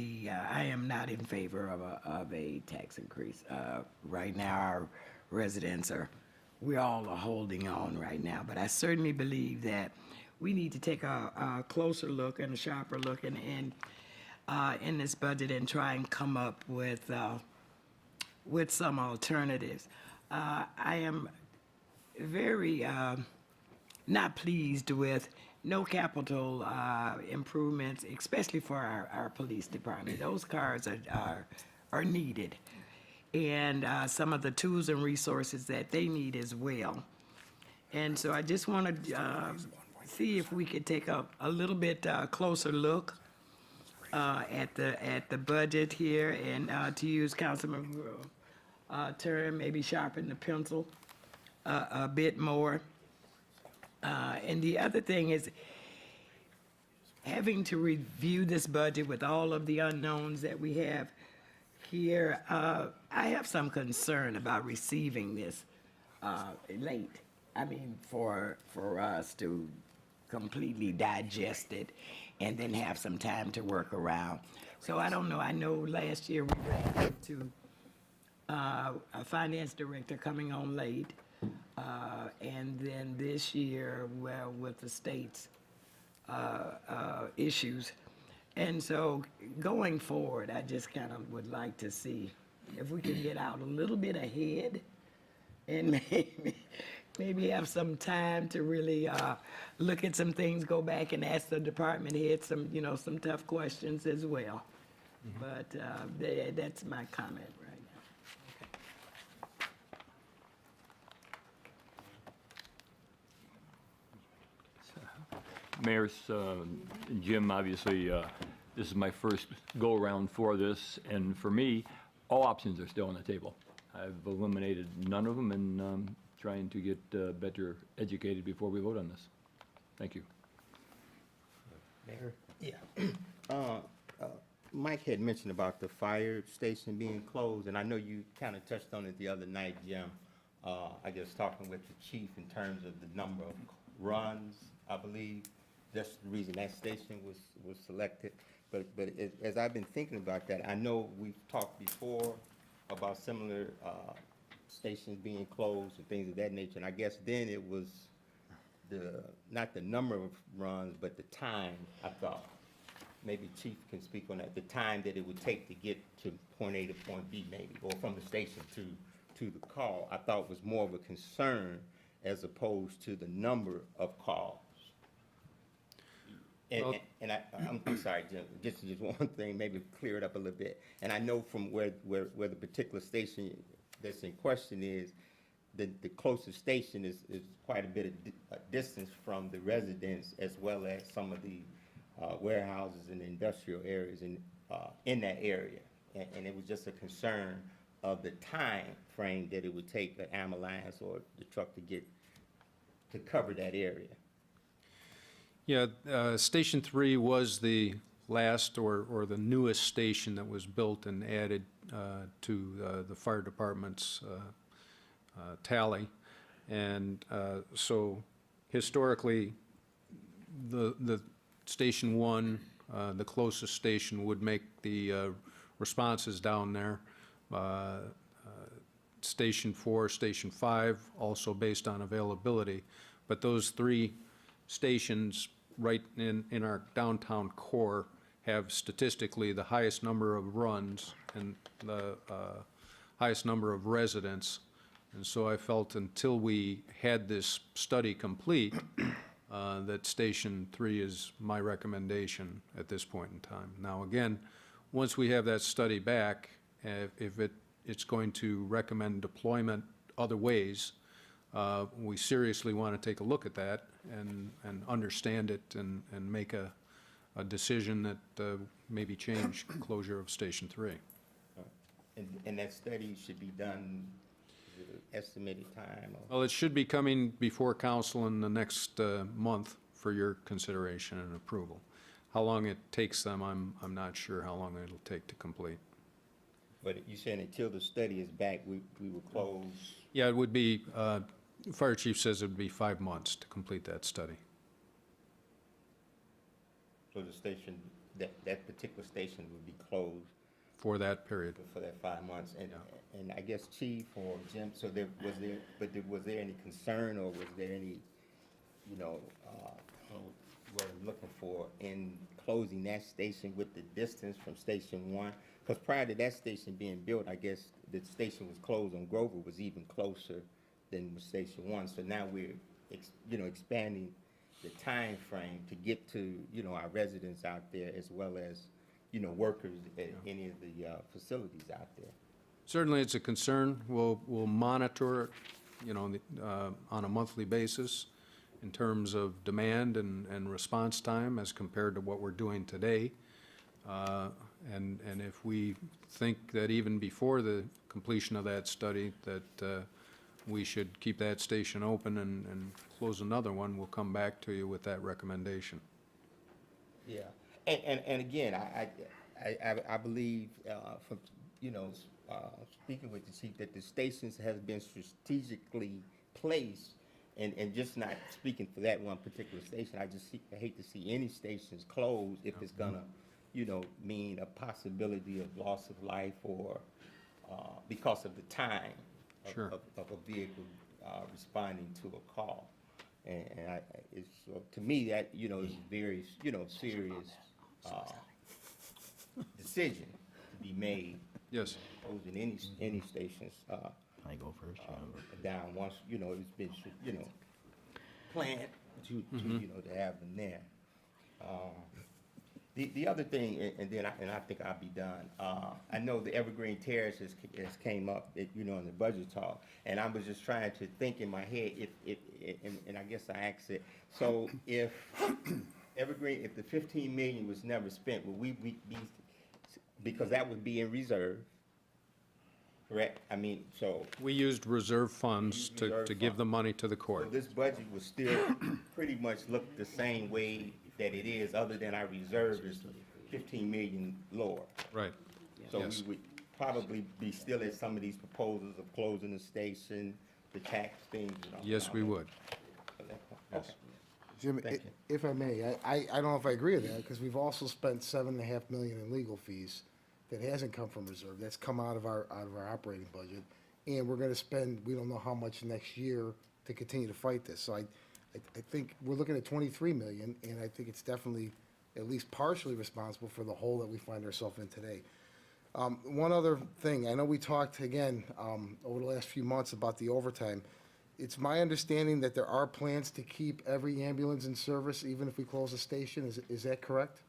I am not in favor of a tax increase. Right now, our residents we all are holding on right now, but I certainly believe that we need to take a closer look and a sharper look in this budget and try and come up with some alternatives. I am very not pleased with no capital improvements, especially for our police department. Those cars are needed, and some of the tools and resources that they need as well. And so I just want to see if we could take a little bit closer look at the budget here, and to use Councilman term, maybe sharpen the pencil a bit more. And the other thing is having to review this budget with all of the unknowns that we have here. I have some concern about receiving this late. I mean, for us to completely digest it and then have some time to work around. So I don't know. I know last year we ran into a finance director coming on late. And then this year, well, with the state's issues. And so going forward, I just kind of would like to see if we can get out a little bit ahead and maybe maybe have some time to really look at some things, go back and ask the department head some, you know, some tough questions as well. But that's my comment right now. Mayor, Jim, obviously, this is my first go-around for this, and for me, all options are still on the table. I've eliminated none of them, and trying to get better educated before we vote on this. Thank you. Mayor? Yeah. Mike had mentioned about the fire station being closed, and I know you kind of touched on it the other night, Jim. I guess talking with the chief in terms of the number of runs, I believe. That's the reason that station was selected. But as I've been thinking about that, I know we've talked before about similar stations being closed and things of that nature. And I guess then it was not the number of runs, but the time, I thought. Maybe Chief can speak on that, the time that it would take to get to point A to point B maybe, or from the station to the call, I thought was more of a concern as opposed to the number of calls. I'm sorry, Jim, just one thing, maybe clear it up a little bit. And I know from where the particular station that's in question is, the closest station is quite a bit of distance from the residents as well as some of the warehouses and industrial areas in that area. And it was just a concern of the time frame that it would take an ambulance or the truck to cover that area. Yeah, Station 3 was the last or the newest station that was built and added to the fire department's tally. And so historically, the Station 1, the closest station, would make the responses down there. Station 4, Station 5, also based on availability. But those three stations right in our downtown core have statistically the highest number of runs and the highest number of residents. And so I felt until we had this study complete, that Station 3 is my recommendation at this point in time. Now, again, once we have that study back, if it's going to recommend deployment other ways, we seriously want to take a look at that and understand it and make a decision that maybe change closure of Station 3. And that study should be done, is it an estimated time? Or? Well, it should be coming before council in the next month for your consideration and approval. How long it takes them, I'm not sure how long it'll take to complete. But you saying until the study is back, we will close? Yeah, it would be, Fire Chief says it would be 5 months to complete that study. So the station, that particular station would be closed? For that period. For that 5 months. And I guess Chief or Jim, so was there any concern or was there any, what I'm looking for in closing that station with the distance from Station 1? Because prior to that station being built, I guess the station was closed on Grover was even closer than Station 1. So now we're, expanding the time frame to get to, our residents out there as well as, workers at any of the facilities out there. Certainly, it's a concern. We'll monitor it, on a monthly basis in terms of demand and response time as compared to what we're doing today. And if we think that even before the completion of that study that we should keep that station open and close another one, we'll come back to you with that recommendation. Yeah, and again, I believe from speaking with the chief that the stations have been strategically placed, and just not speaking for that one particular station. I hate to see any stations closed if it's gonna, mean a possibility of loss of life or because of the time Sure. of a vehicle responding to a call. And it's, to me, that, is a very, serious decision to be made. Yes. Closing any stations. I go first? down once, it's been, planned to to have them there. The other thing, and then I think I'll be done. I know the Evergreen Terrace has came up, in the budget talk, and I was just trying to think in my head and I guess I asked it. So if Evergreen, if the 15 million was never spent, would we be, because that would be in reserve, correct? I mean, so. We used reserve funds Reserve to give fund. the money to the So court. this budget would still pretty much look the same way that it is, other than our reserve is 15 million lower. Right. So Yes. we would probably be still at some of these proposals of closing the station, the tax things and all. Yes, we would. Okay. Jim, Thank you. if I may, I don't know if I agree with that, because we've also spent $7.5 million in legal fees that hasn't come from reserve, that's come out of our operating budget. And we're gonna spend, we don't know how much next year to continue to fight this. So I think we're looking at 23 million, and I think it's definitely at least partially responsible for the hole that we find ourselves in today. One other thing, I know we talked again, over the last few months about the overtime. It's my understanding that there are plans to keep every ambulance in service, even if we close the station. Is that correct?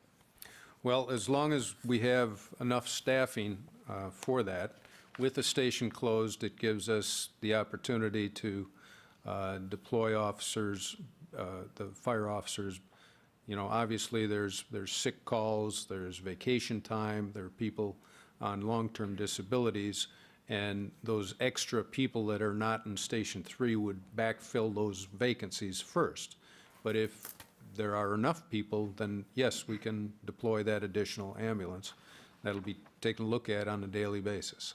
Well, as long as we have enough staffing for that, with the station closed, it gives us the opportunity to deploy officers, the fire officers. Obviously, there's sick calls, there's vacation time, there are people on long-term disabilities, and those extra people that are not in Station 3 would backfill those vacancies first. But if there are enough people, then yes, we can deploy that additional ambulance. That'll be taken a look at on a daily basis.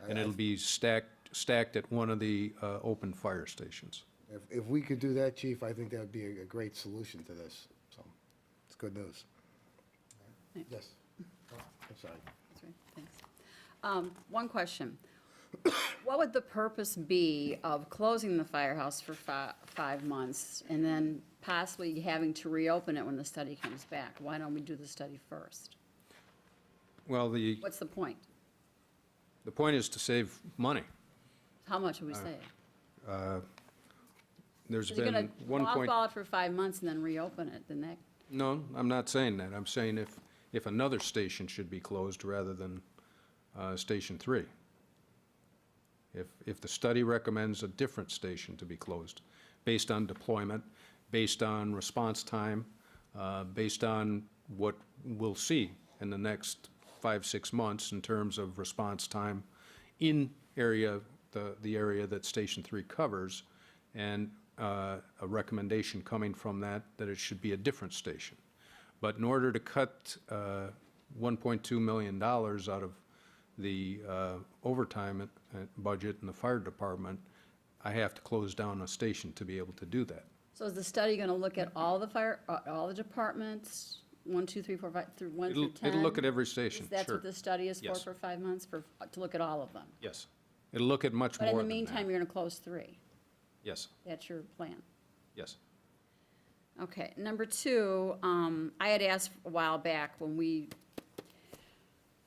And it'll be stacked at one of the open fire stations. If we could do that, Chief, I think that would be a great solution to this. So, it's good news. Yes. Oh, I'm sorry. That's right, thanks. One question. What would the purpose be of closing the firehouse for 5 months and then possibly having to reopen it when the study comes back? Why don't we do the study first? Well, What's the point? the point is to save money. How much would we save? There's If you're been gonna one point. mothball it for 5 months and then reopen it, then that, No, I'm not saying that. I'm saying if another station should be closed rather than Station 3. If the study recommends a different station to be closed, based on deployment, based on response time, based on what we'll see in the next 5-6 months in terms of response time in the area that Station 3 covers, and a recommendation coming from that it should be a different station. But in order to cut $1.2 million out of the overtime budget in the fire department, I have to close down a station to be able to do that. so is the study gonna look at all the all the departments, 1, 2, 3, 4, 5, through 1 through 10? It'll look at every station, Is that sure. what the study is for Yes. 5 months, to look at all of them? Yes. It'll look at much But more in the than that. meantime, you're gonna close 3. Yes, That's your plan. yes. Okay, number 2, I had asked a while back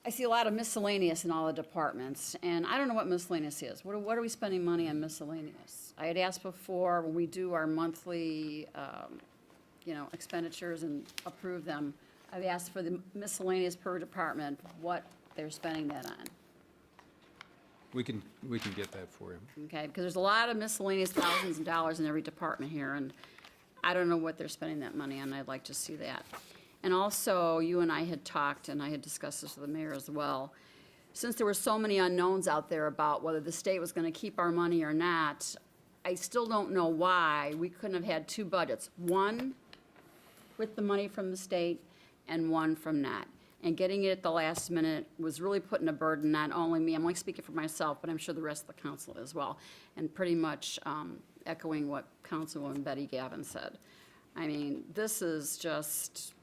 I see a lot of miscellaneous in all the departments, and I don't know what miscellaneous is. What are we spending money on miscellaneous? I had asked before, when we do our monthly, expenditures and approve them, I've asked for the miscellaneous per department, what they're spending that on. We can get that for you. Okay, because there's a lot of miscellaneous thousands of dollars in every department here, and I don't know what they're spending that money on. I'd like to see that. And also, you and I had talked, and I had discussed this with the mayor as well. Since there were so many unknowns out there about whether the state was going to keep our money or not, I still don't know why we couldn't have had 2 budgets. One with the money from the state and one from not. And getting it at the last minute was really putting a burden not only me, I'm only speaking for myself, but I'm sure the rest of the council as well. And pretty much echoing what Councilwoman Betty Gavin said. I mean, this is just,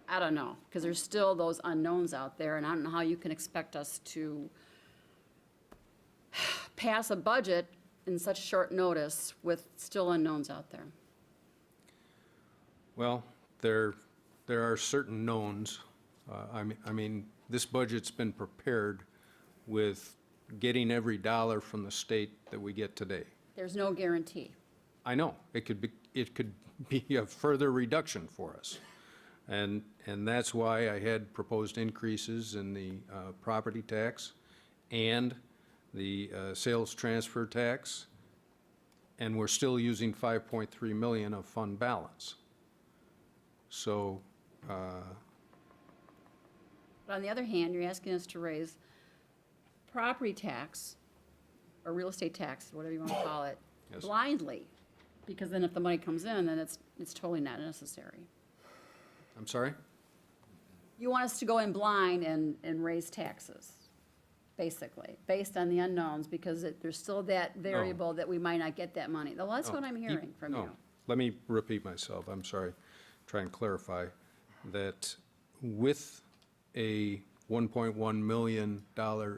I don't know, because there's still those unknowns out there, and I don't know how you can expect us to pass a budget in such short notice with still unknowns out there. Well, there are certain knowns. I mean, this budget's been prepared with getting every dollar from the state that we get today. There's no guarantee. I know, it could be a further reduction for us. And that's why I had proposed increases in the property tax and the sales transfer tax, and we're still using 5.3 million of fund balance. So, But on the other hand, you're asking us to raise property tax, or real estate tax, whatever you want to call it, Yes. blindly. Because then if the money comes in, then it's totally not necessary. I'm sorry? You want us to go in blind and raise taxes, basically, based on the unknowns, because there's still that variable that we might not get that money. Well, that's what I'm hearing from No. you. Let me repeat myself, I'm sorry, try and clarify, that with a $1.1 million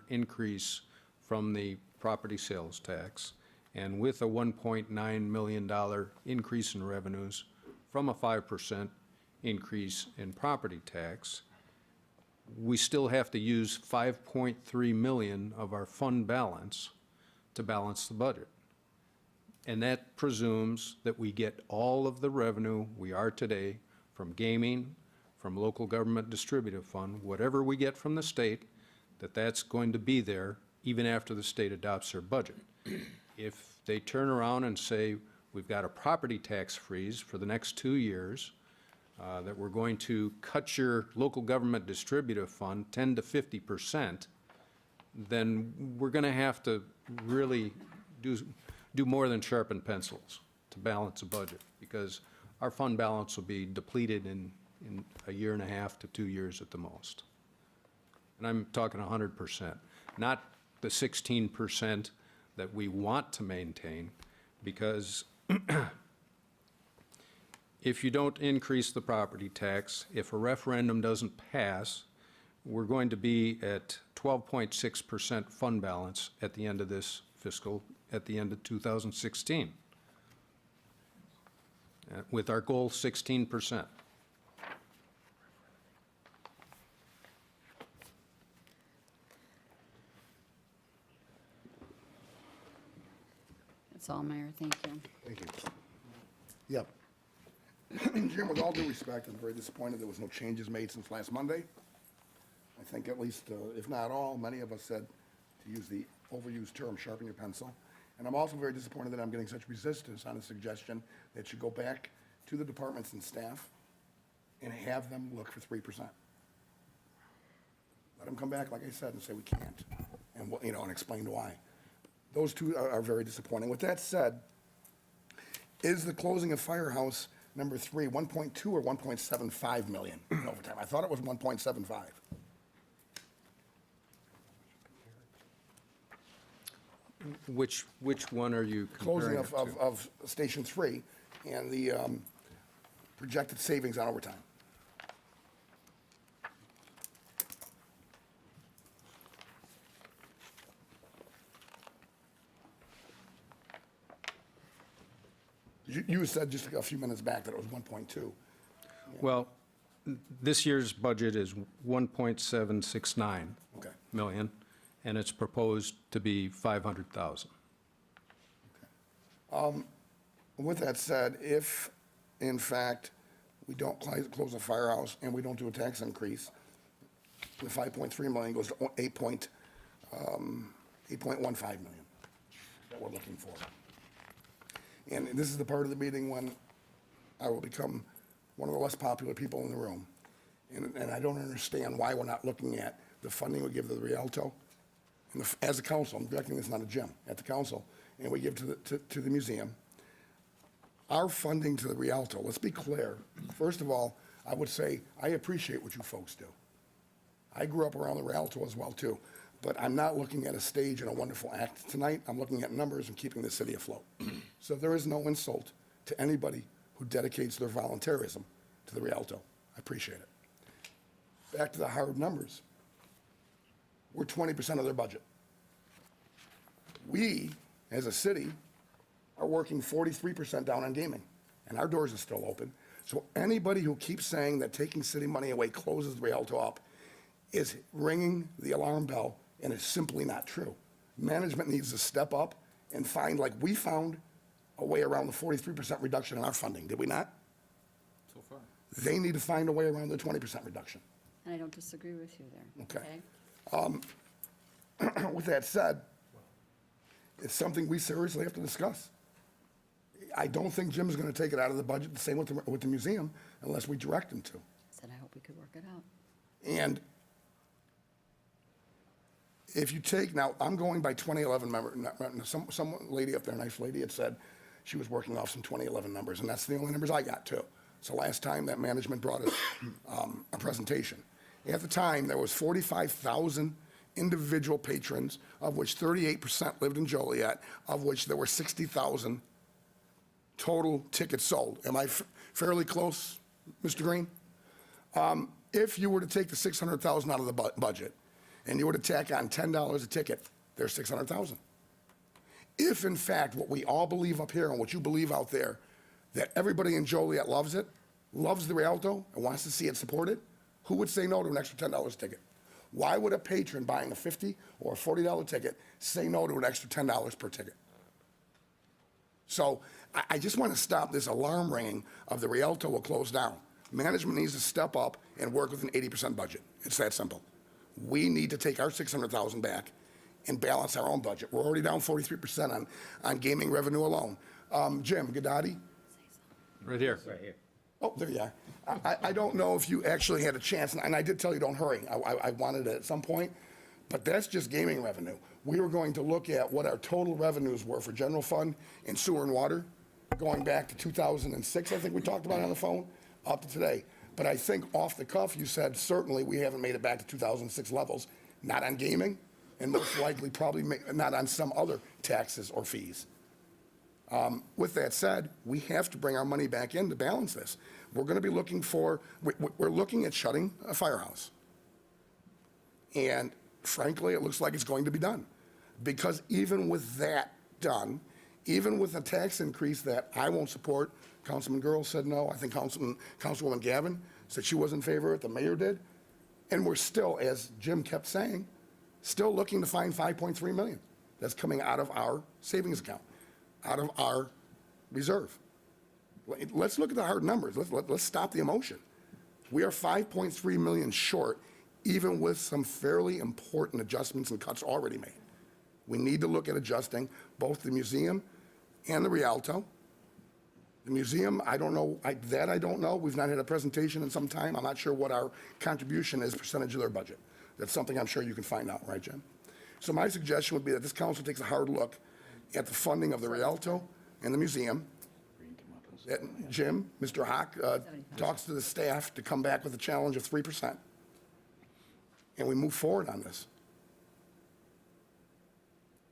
increase from the property sales tax, and with a $1.9 million increase in revenues from a 5% increase in property tax, we still have to use 5.3 million of our fund balance to balance the budget. And that presumes that we get all of the revenue we are today from gaming, from local government distributive fund, whatever we get from the state, that's going to be there even after the state adopts their budget. If they turn around and say, we've got a property tax freeze for the next 2 years, that we're going to cut your local government distributive fund 10 to 50%, then we're going to have to really do more than sharpen pencils to balance a budget, because our fund balance will be depleted in a year and a half to 2 years at the most. And I'm talking 100%, not the 16% that we want to maintain, because if you don't increase the property tax, if a referendum doesn't pass, we're going to be at 12.6% fund balance at the end of this fiscal, at the end of 2016, with our goal 16%. That's all, Mayor, thank you. Thank you. Yep. Jim, with all due respect, I'm very disappointed there was no changes made since last Monday. I think at least, if not all, many of us said, to use the overused term, sharpen your pencil. And I'm also very disappointed that I'm getting such resistance on a suggestion that you go back to the departments and staff and have them look for 3%. Let them come back, like I said, and say we can't, and, and explain why. Those two are very disappointing. With that said, is the closing of Firehouse number 3 1.2 or 1.75 million in overtime? I thought it was 1.75. Which one are you Closing comparing it to? of Station 3 and the projected savings on overtime. You said just a few minutes back that it was 1.2. Well, this year's budget is 1.769 Okay. million, and it's proposed to be 500,000. With that said, if, in fact, we don't close the firehouse and we don't do a tax increase, the 5.3 million goes to 8.15 million that we're looking for. And this is the part of the meeting when I will become one of the less popular people in the room. And I don't understand why we're not looking at the funding we give to the Rialto. And as a council, I'm directing this not a Jim, at the council, and we give to the museum. Our funding to the Rialto, let's be clear. First of all, I would say I appreciate what you folks do. I grew up around the Rialto as well, too. But I'm not looking at a stage and a wonderful act tonight. I'm looking at numbers and keeping the city afloat. So there is no insult to anybody who dedicates their volunteerism to the Rialto. I appreciate it. Back to the hard numbers. We're 20% of their budget. We, as a city, are working 43% down on gaming, and our doors are still open. So anybody who keeps saying that taking city money away closes the Rialto up is ringing the alarm bell, and it's simply not true. management needs to step up and find, like we found a way around the 43% reduction in our funding, did we not? So far. They need to find a way around the 20% reduction. And I don't disagree with you there. Okay. With that said, it's something we seriously have to discuss. I don't think Jim's gonna take it out of the budget, the same with the museum, unless we direct him to. Said I hope we could work it out. And if you take, now, I'm going by 2011 some lady up there, nice lady, had said she was working off some 2011 numbers, and that's the only numbers I got too. So last time that management brought us a presentation. At the time, there was 45,000 individual patrons, of which 38% lived in Joliet, of which there were 60,000 total tickets sold. Am I fairly close, Mr. Green? If you were to take the 600,000 out of the budget, and you were to tack on $10 a ticket, there's 600,000. If in fact, what we all believe up here and what you believe out there, that everybody in Joliet loves it, loves the Rialto, and wants to see it supported, who would say no to an extra $10 ticket? Why would a patron buying a $50 or a $40 ticket say no to an extra $10 per ticket? So I just want to stop this alarm ringing of the Rialto will close down. Management needs to step up and work with an 80% budget. It's that simple. We need to take our 600,000 back and balance our own budget. We're already down 43% on gaming revenue alone. Jim Gadati? Right here. Right here. Oh, there you are. I don't know if you actually had a chance, and I did tell you don't hurry. I wanted it at some point, but that's just gaming revenue. We were going to look at what our total revenues were for general fund and sewer and water, going back to 2006, I think we talked about it on the phone, up to today. But I think off the cuff, you said certainly we haven't made it back to 2006 levels, not on gaming, and most likely probably not on some other taxes or fees. With that said, we have to bring our money back in to balance this. We're going to be looking for, we're looking at shutting a firehouse. And frankly, it looks like it's going to be done. Because even with that even with a tax increase that I won't support, Councilman Girl said no, I think Councilwoman Gavin said she was in favor of it, the mayor did. And we're still, as Jim kept saying, still looking to find $5.3 million. That's coming out of our savings account, out of our reserve. Let's look at the hard numbers. Let's stop the emotion. We are $5.3 million short, even with some fairly important adjustments and cuts already made. We need to look at adjusting both the museum and the Rialto. The museum, I don't know, I don't know. We've not had a presentation in some time. I'm not sure what our contribution is, percentage of their budget. That's something I'm sure you can find out, right, Jim? So my suggestion would be that this council takes a hard look at the funding of the Rialto and the museum. That Jim, Mr. Hawk, talks to the staff to come back with a challenge of 3%. And we move forward on this.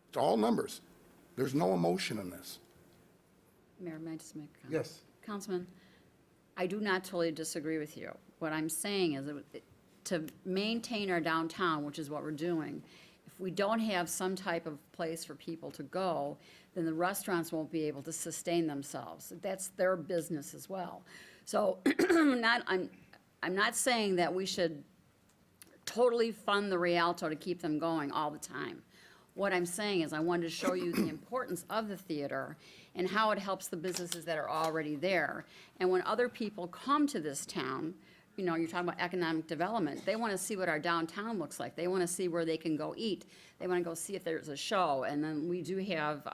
It's all numbers. There's no emotion in this. Mayor, may I just make a comment? Yes. Councilman, I do not totally disagree with you. What I'm saying is that to maintain our downtown, which is what we're doing, if we don't have some type of place for people to go, then the restaurants won't be able to sustain themselves. That's their business as well. So I'm not saying that we should totally fund the Rialto to keep them going all the time. What I'm saying is I wanted to show you the importance of the theater and how it helps the businesses that are already there. And when other people come to this town, you know, you're talking about economic development, they want to see what our downtown looks like. They want to see where they can go eat. They want to go see if there's a show. And then we do have,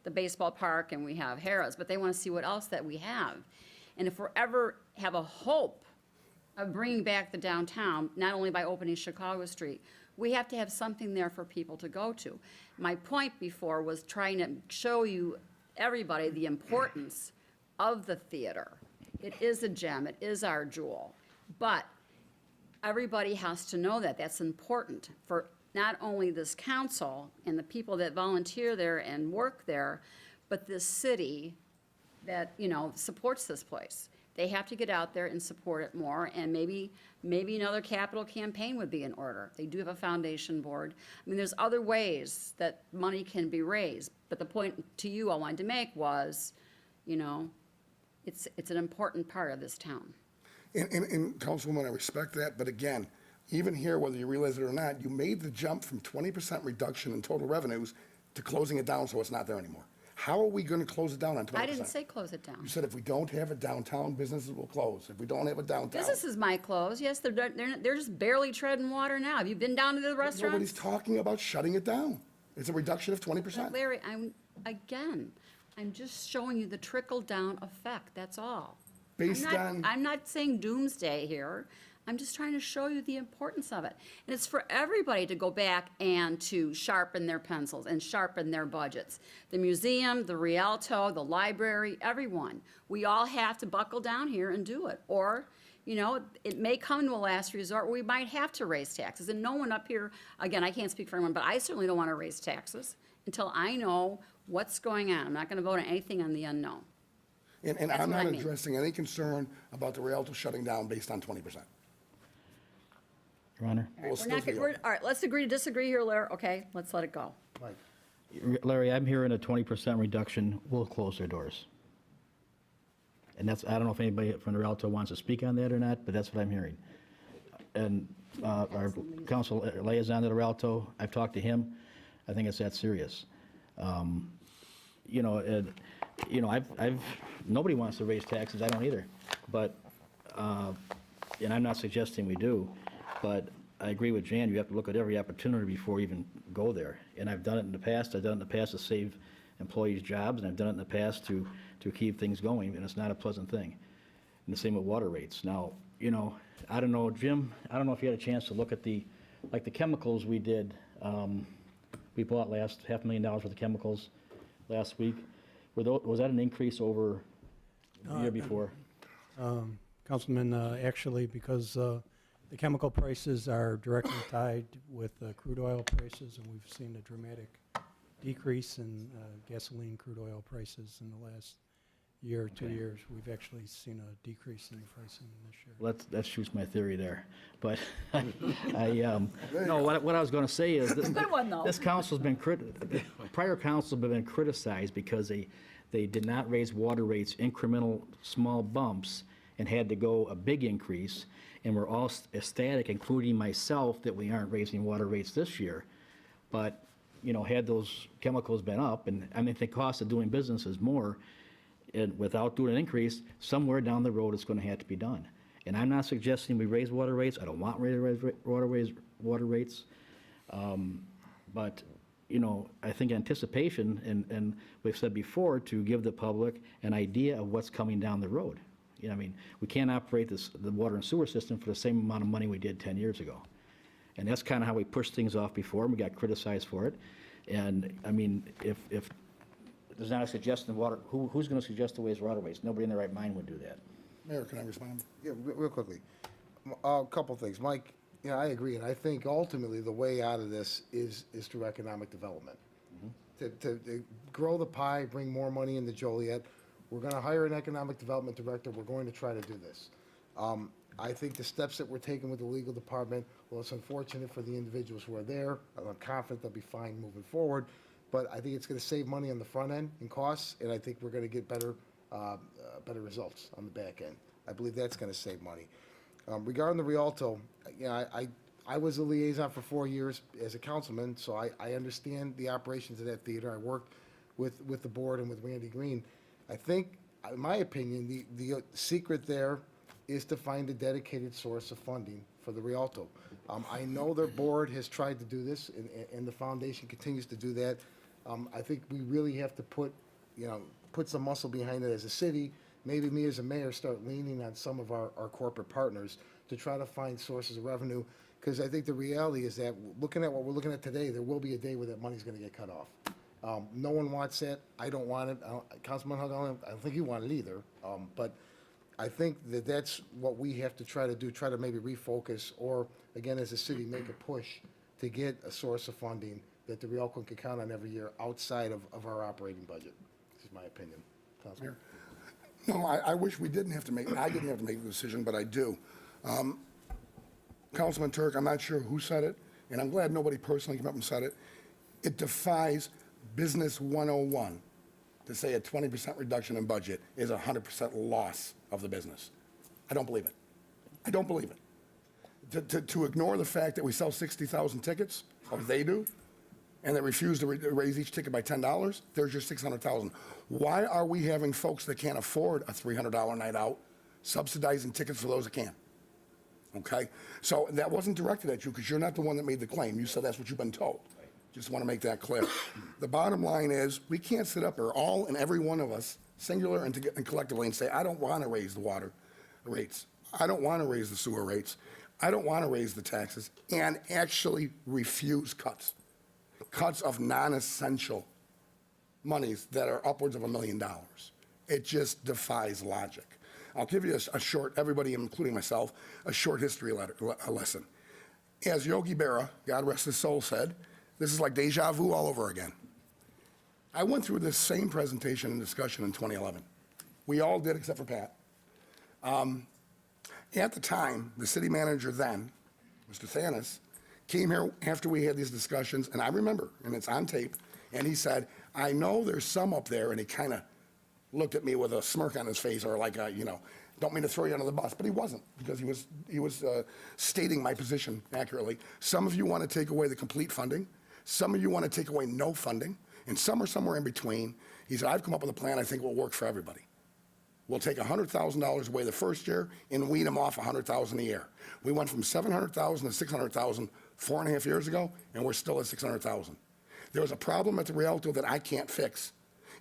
the baseball park and we have Harrah's, but they want to see what else that we have. And if we're ever have a hope of bringing back the downtown, not only by opening Chicago Street, we have to have something there for people to go to. My point before was trying to show you, everybody, the importance of the theater. It is a gem, it is our jewel. But everybody has to know that that's important for not only this council and the people that volunteer there and work there, but this city that, supports this place. They have to get out there and support it more, and maybe another capital campaign would be in order. They do have a foundation board. I mean, there's other ways that money can be raised, but the point to you I wanted to make was, it's an important part of this town. And Councilwoman, I respect that, but again, even here, whether you realize it or not, you made the jump from 20% reduction in total revenues to closing it down so it's not there anymore. How are we going to close it down on 20%? I didn't say close it down. You said if we don't have a downtown, businesses will close. If we don't have a downtown. Businesses might close, yes, they're just barely treading water now. Have you been down to the restaurants? Nobody's talking about shutting it down. It's a reduction of 20%. Larry, I'm just showing you the trickle-down effect, that's all. I'm not saying doomsday here. I'm just trying to show you the importance of it. And it's for everybody to go back and to sharpen their pencils and sharpen their budgets. The museum, the Rialto, the library, everyone. We all have to buckle down here and do it. Or, you know, it may come to a last resort where we might have to raise taxes. And no one up here, again, I can't speak for everyone, but I certainly don't want to raise taxes until I know what's going on. I'm not going to vote on anything on the unknown. And That's I'm what I not mean. addressing any concern about the Rialto shutting down based on 20%. Your Honor? We'll still be All open. right, let's agree to disagree here, Larry. Okay, let's let it go. Larry, I'm hearing a 20% reduction will close their doors. And that's, I don't know if anybody from the Rialto wants to speak on that or not, but that's what I'm hearing. And our council liaison to the Rialto, I've talked to him. I think it's that serious. You know, nobody wants to raise taxes. I don't either. But, and I'm not suggesting we do, but I agree with Jan. You have to look at every opportunity before you even go there. And I've done it in the past. I've done it in the past to save employees' jobs, and I've done it in the past to keep things going, and it's not a pleasant thing. And the same with water rates. Now, you know, I don't know, Jim, I don't know if you had a chance to look at the chemicals we did. We bought $500,000 worth of chemicals last week. Was that an increase over the year before? Councilman, actually, because the chemical prices are directly tied with crude oil prices, and we've seen a dramatic decrease in gasoline, crude oil prices in the last year or 2 years. We've actually seen a decrease in the pricing this year. Well, that shoots my theory there. But no, what I was going to say is Good one, though. this council's been prior councils have been criticized because they did not raise water rates incremental small bumps and had to go a big increase, and we're all ecstatic, including myself, that we aren't raising water rates this year. But, you know, had those chemicals been up, and I mean, the cost of doing business is more, and without doing an increase, somewhere down the road it's going to have to be done. And I'm not suggesting we raise water rates. I don't want to raise water rates. But, you know, I think anticipation, and we've said before, to give the public an idea of what's coming down the road. You know, I mean, we can't operate the water and sewer system for the same amount of money we did 10 years ago. And that's kind of how we pushed things off before, and we got criticized for it. And, I mean, if there's not a suggestion of water, who's going to suggest to raise water rates? Nobody in their right mind would do that. Mayor, can I respond? Yeah, real quickly. A couple things. Mike, yeah, I agree, and I think ultimately the way out of this is through economic development. To grow the pie, bring more money into Joliet. We're going to hire an economic development director. We're going to try to do this. I think the steps that we're taking with the legal department, well, it's unfortunate for the individuals who are there. I'm confident they'll be fine moving forward, but I think it's going to save money on the front end in costs, and I think we're going to get better results on the back end. I believe that's going to save money. Regarding the Rialto, you know, I was a liaison for 4 years as a councilman, so I understand the operations of that theater. I worked with the board and with Randy Green. I think, in my opinion, the secret there is to find a dedicated source of funding for the Rialto. I know their board has tried to do this, and the foundation continues to do that. I think we really have to put some muscle behind it as a city. Maybe me as a mayor start leaning on some of our corporate partners to try to find sources of revenue, because I think the reality is that, looking at what we're looking at today, there will be a day where that money's going to get cut off. No one wants that. I don't want it. Councilman Hug, I don't think you want it either. But I think that's what we have to try to do, try to maybe refocus, or, again, as a city, make a push to get a source of funding that the Rialto can count on every year outside of our operating budget. This is my opinion. Councilman? No, I wish we didn't have to make, I didn't have to make the decision, but I do. Councilman Turk, I'm not sure who said it, and I'm glad nobody personally came up and said it. It defies Business 101 to say a 20% reduction in budget is a 100% loss of the business. I don't believe it. I don't believe it. To ignore the fact that we sell 60,000 tickets, or they do, and they refuse to raise each ticket by $10, there's your 600,000. Why are we having folks that can't afford a $300 night out subsidizing tickets for those that can? Okay? So that wasn't directed at you because you're not the one that made the claim. You said that's what you've been told. Just want to make that clear. The bottom line is we can't sit up here, all and every one of us, singular and collectively, and say, I don't want to raise the water rates. I don't want to raise the sewer rates. I don't want to raise the taxes, and actually refuse cuts. Cuts of non-essential monies that are upwards of $1 million. It just defies logic. I'll give you a short, everybody, including myself, a short history lesson. As Yogi Berra, God rest his soul, said, this is like deja vu all over again. I went through this same presentation and discussion in 2011. We all did except for Pat. At the time, the city manager then, Mr. Thanis, came here after we had these discussions, and I remember, and it's on tape, and he said, I know there's some up there, and he kind of looked at me with a smirk on his face, or like, don't mean to throw you under the bus, but he wasn't, because he was stating my position accurately. Some of you want to take away the complete funding. Some of you want to take away no funding, and some are somewhere in between. He said, I've come up with a plan I think will work for everybody. We'll take $100,000 away the first year and wean them off $100,000 a year. We went from $700,000 to $600,000 4.5 years ago, and we're still at $600,000. There was a problem at the Rialto that I can't fix.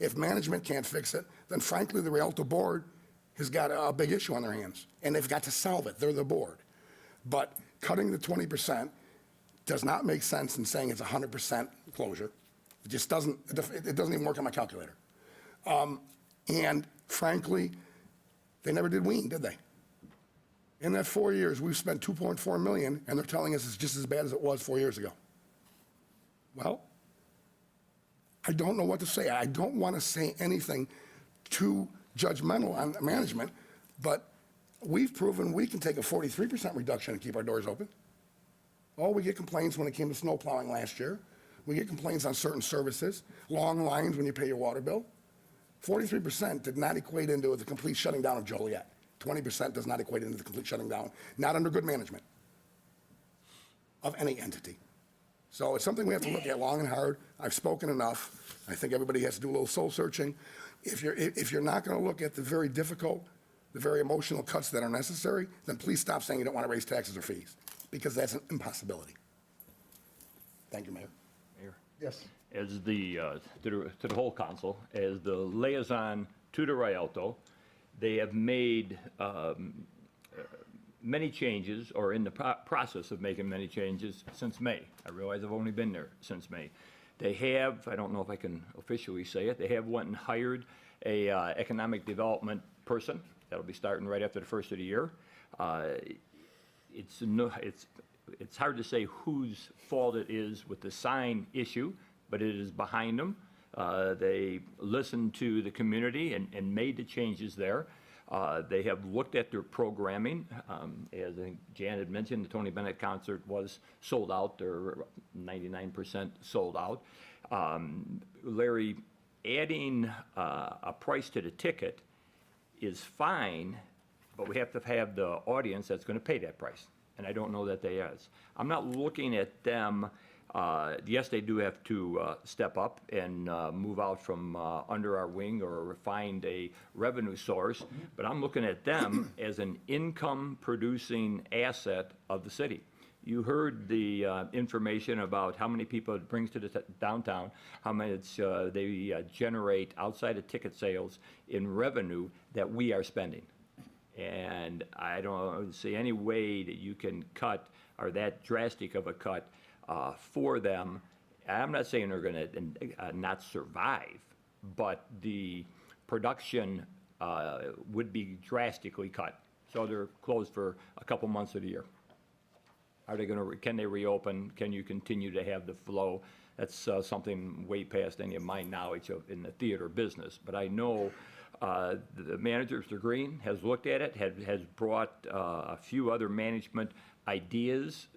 If management can't fix it, then frankly, the Rialto board has got a big issue on their hands, and they've got to solve it. They're the board. But cutting the 20% does not make sense in saying it's 100% closure. It just doesn't, it doesn't even work on my calculator. And frankly, they never did wean, did they? In that 4 years, we've spent $2.4 million, and they're telling us it's just as bad as it was 4 years ago. Well, I don't know what to say. I don't want to say anything too judgmental on management, but we've proven we can take a 43% reduction and keep our doors open. Oh, we get complaints when it came to snow plowing last year. We get complaints on certain services, long lines when you pay your water bill. 43% did not equate into the complete shutting down of Joliet. 20% does not equate into the complete shutting down, not under good management of any entity. So it's something we have to look at long and hard. I've spoken enough. I think everybody has to do a little soul searching. If you're not going to look at the very difficult, the very emotional cuts that are necessary, then please stop saying you don't want to raise taxes or fees, because that's an impossibility. Thank you, Mayor. Mayor? Yes. As the, to the whole council, as the liaison to the Rialto, they have made many changes, or in the process of making many changes since May. I realize I've only been there since May. They have, I don't know if I can officially say it, they have went and hired a economic development person. That'll be starting right after the first of the year. It's hard to say whose fault it is with the sign issue, but it is behind them. They listened to the community and made the changes there. They have looked at their programming. As I think Jan had mentioned, the Tony Bennett concert was sold out. They're 99% sold out. Larry, adding a price to the ticket is fine, but we have to have the audience that's going to pay that price. And I don't know that they is. I'm not looking at them. Yes, they do have to step up and move out from under our wing or find a revenue source, but I'm looking at them as an income-producing asset of the city. You heard the information about how many people it brings to the downtown, how much they generate outside of ticket sales in revenue that we are spending. And I don't see any way that you can cut, or that drastic of a cut, for them. I'm not saying they're going to not survive, but the production would be drastically cut. So they're closed for a couple months of the year. Are they going to? Can they reopen? Can you continue to have the flow? That's something way past any of my knowledge of in the theater business. But I know the manager, Mr. Green, has looked at it, has brought a few other management ideas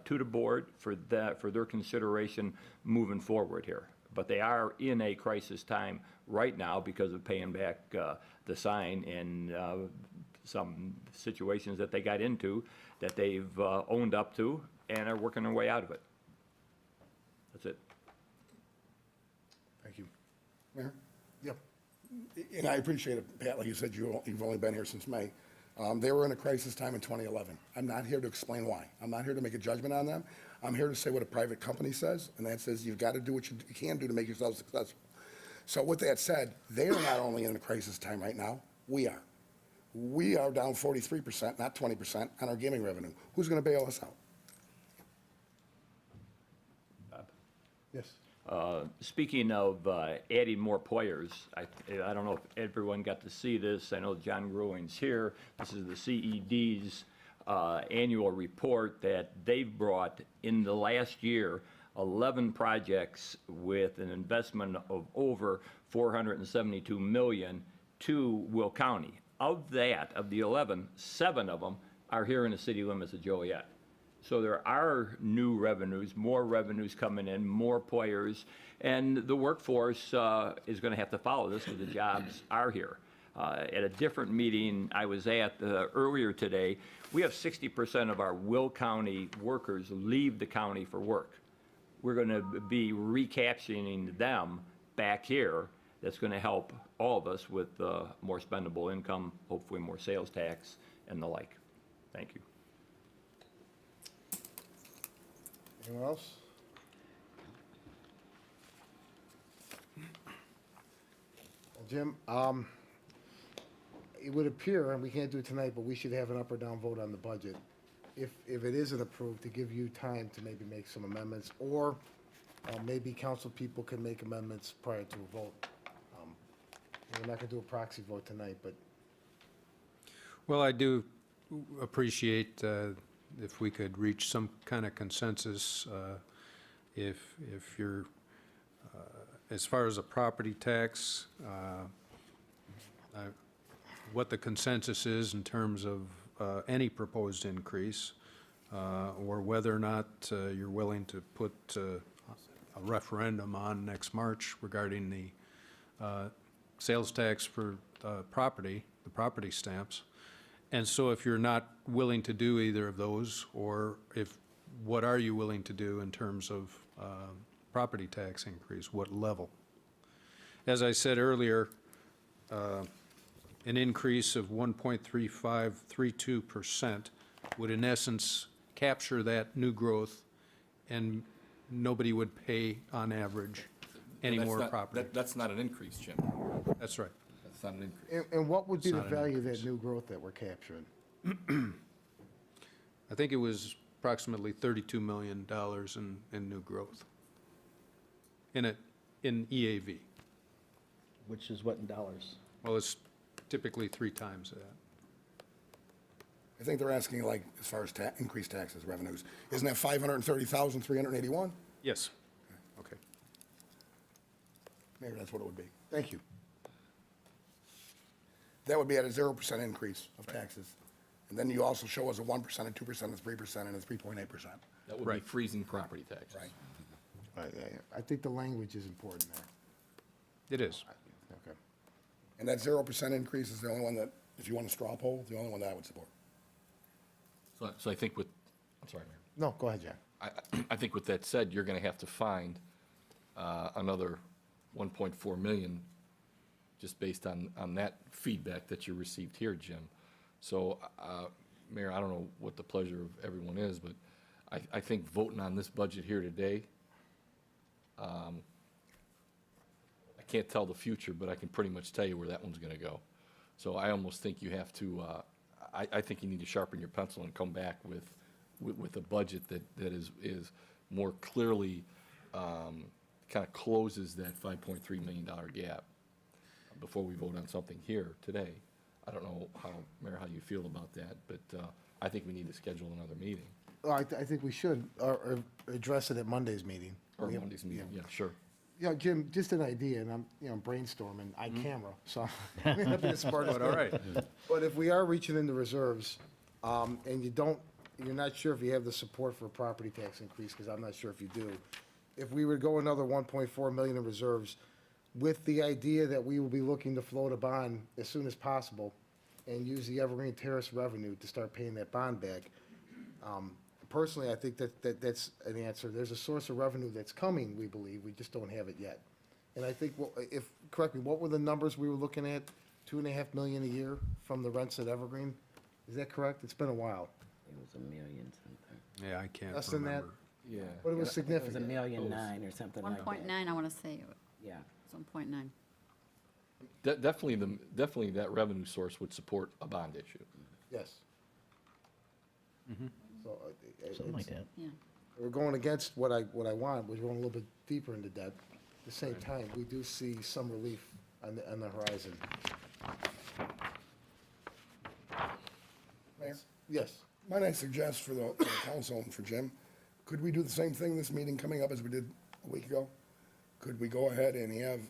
to the board for their consideration moving forward here. But they are in a crisis time right now because of paying back the sign and some situations that they got into that they've owned up to and are working their way out of it. That's it. Thank you. Mayor? Yep. And I appreciate it, Pat, like you said, you've only been here since May. They were in a crisis time in 2011. I'm not here to explain why. I'm not here to make a judgment on them. I'm here to say what a private company says, and that says you've got to do what you can do to make yourself successful. So with that said, they are not only in a crisis time right now, we are. We are down 43%, not 20%, on our gaming revenue. Who's going to bail us out? Yes. Speaking of adding more players, I don't know if everyone got to see this. I know John Growing's here. This is the CED's annual report that they've brought in the last year, 11 projects with an investment of over $472 million to Will County. Of that, of the 11, 7 of them are here in the city limits of Joliet. So there are new revenues, more revenues coming in, more players, and the workforce is going to have to follow this because the jobs are here. At a different meeting I was at earlier today, we have 60% of our Will County workers leave the county for work. We're going to be recapturing them back here. That's going to help all of us with more spendable income, hopefully more sales tax and the like. Thank you. Anyone else? Well, Jim, it would appear, and we can't do it tonight, but we should have an up or down vote on the budget. If it isn't approved, to give you time to maybe make some amendments, or maybe council people can make amendments prior to a vote. We're not gonna do a proxy vote tonight, but Well, I do appreciate if we could reach some kind of consensus, if you're, as far as a property tax, what the consensus is in terms of any proposed increase, or whether or not you're willing to put a referendum on next March regarding the sales tax for the property stamps. And so if you're not willing to do either of those, or what are you willing to do in terms of property tax increase, what level? As I said earlier, an increase of 1.3532% would in essence capture that new growth, and nobody would pay on average any That's more not- property. That's not an increase, Jim. That's right. That's not an increase. and what would be It's the not an value of increase. that new growth that we're capturing? I think it was approximately $32 million in new growth in EAV. Which is what in dollars? Well, it's typically 3 times that. I think they're asking, like, as far as increased taxes, revenues. Isn't that 530,381? Yes. Okay. Maybe that's what it would be. Thank you. That would be at a 0% increase of taxes. And then you also show us a 1%, a 2%, a 3%, and a 3.8%. That would be freezing property taxes. Right. I think the language is important there. It is. Okay. And that 0% increase is the only one that, if you want a straw poll, the only one that I would support. So I think I'm sorry, Mayor. No, go ahead, John. I think with that said, you're going to have to find another 1.4 million just based on that feedback that you received here, Jim. So, Mayor, I don't know what the pleasure of everyone is, but I think voting on this budget here today, I can't tell the future, but I can pretty much tell you where that one's going to go. So I almost think you have to, I think you need to sharpen your pencil and come back with a budget that is more clearly kind of closes that $5.3 million gap before we vote on something here today. I don't know how, Mayor, how you feel about that, but I think we need to schedule another meeting. Well, I think we should, or address it at Monday's meeting. Or Monday's meeting, yeah, sure. You know, Jim, just an idea, and I'm, brainstorming, camera, so I may not be the smartest. But all right. But if we are reaching into reserves, and you're not sure if you have the support for a property tax increase, because I'm not sure if you do. If we would go another 1.4 million in reserves, with the idea that we will be looking to float a bond as soon as possible, and use the Evergreen Terrace revenue to start paying that bond back, Personally, I think that's an answer. There's a source of revenue that's coming, we believe, we just don't have it yet. And I think, correct me, what were the numbers we were looking at? 2.5 million a year from the rents at Evergreen? Is that correct? It's been a while. It was $1 million something. Yeah, I can't Less than that? remember. Yeah. But it was It was significant. $1,000,009 or something like that. 1.9, I want to say, Yeah. it's 1.9. Definitely that revenue source would support a bond issue. Yes. So, Something like it's- that. Yeah. we're going against what I want, we're going a little bit deeper into debt. At the same time, we do see some relief on the horizon. Mayor, Yes. might I suggest for the council and for Jim, could we do the same thing this meeting coming up as we did a week ago? Could we go ahead and have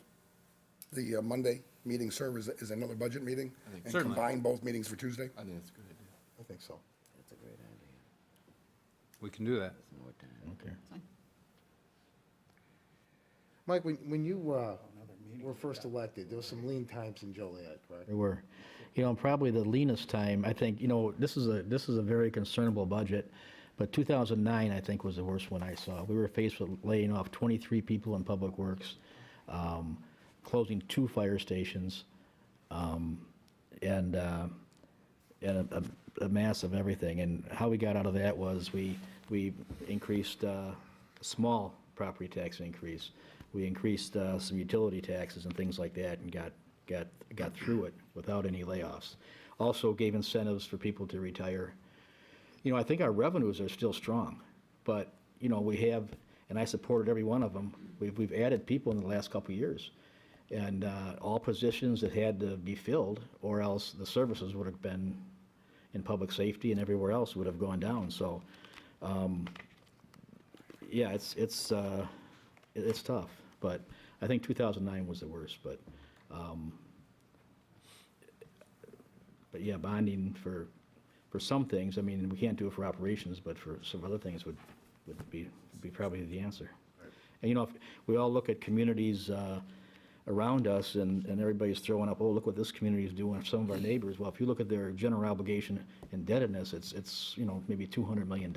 the Monday meeting serve as another budget meeting? And Certainly. combine both meetings for Tuesday? I think that's a good idea. I think so. That's a great idea. We can do that. Some more time. Okay. Mike, when you were first elected, there was some lean times in Joliet, correct? There were. You know, probably the leanest time, I think, you know, this is a very concernable budget, but 2009, I think, was the worst one I saw. We were faced with laying off 23 people in Public Works, closing 2 fire stations, and a mass of everything. And how we got out of that was we increased small property tax increase. We increased some utility taxes and things like that, and got through it without any layoffs. Also gave incentives for people to retire. You know, I think our revenues are still strong, but, you know, we have, and I supported every one of them, we've added people in the last couple of years. And all positions that had to be filled, or else the services would have been in public safety and everywhere else would have gone down. So, yeah, it's tough, but I think 2009 was the worst, but yeah, bonding for some things, I mean, we can't do it for operations, but for some other things would be probably the answer. And, you know, if we all look at communities around us and everybody's throwing up, oh, look what this community is doing for some of our neighbors. Well, if you look at their general obligation indebtedness, it's you know, maybe $200 million,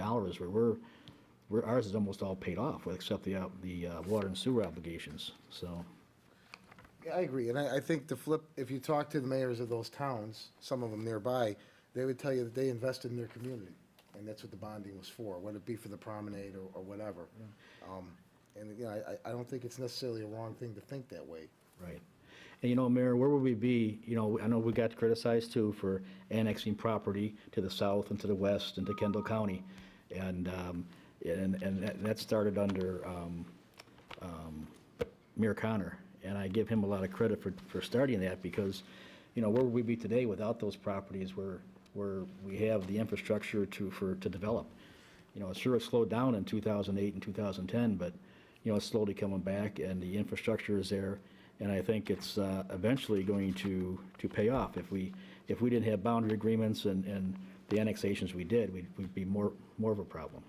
where ours is almost all paid off, except the water and sewer obligations, so. Yeah, I agree, and I think the flip, if you talk to the mayors of those towns, some of them nearby, they would tell you that they invested in their community, and that's what the bonding was for, whether it be for the promenade or whatever. And, you know, I don't think it's necessarily a wrong thing to think that way. Right. And, you know, Mayor, where would we be, you know, I know we got criticized too for annexing property to the south and to the west and to Kendall County. And that started under Mayor Connor. And I give him a lot of credit for starting that, because, you know, where would we be today without those properties where we have the infrastructure to develop? You know, sure, it slowed down in 2008 and 2010, but, you know, it's slowly coming back, and the infrastructure is there. And I think it's eventually going to pay off. If we didn't have boundary agreements and the annexations we did, we'd be more of a problem.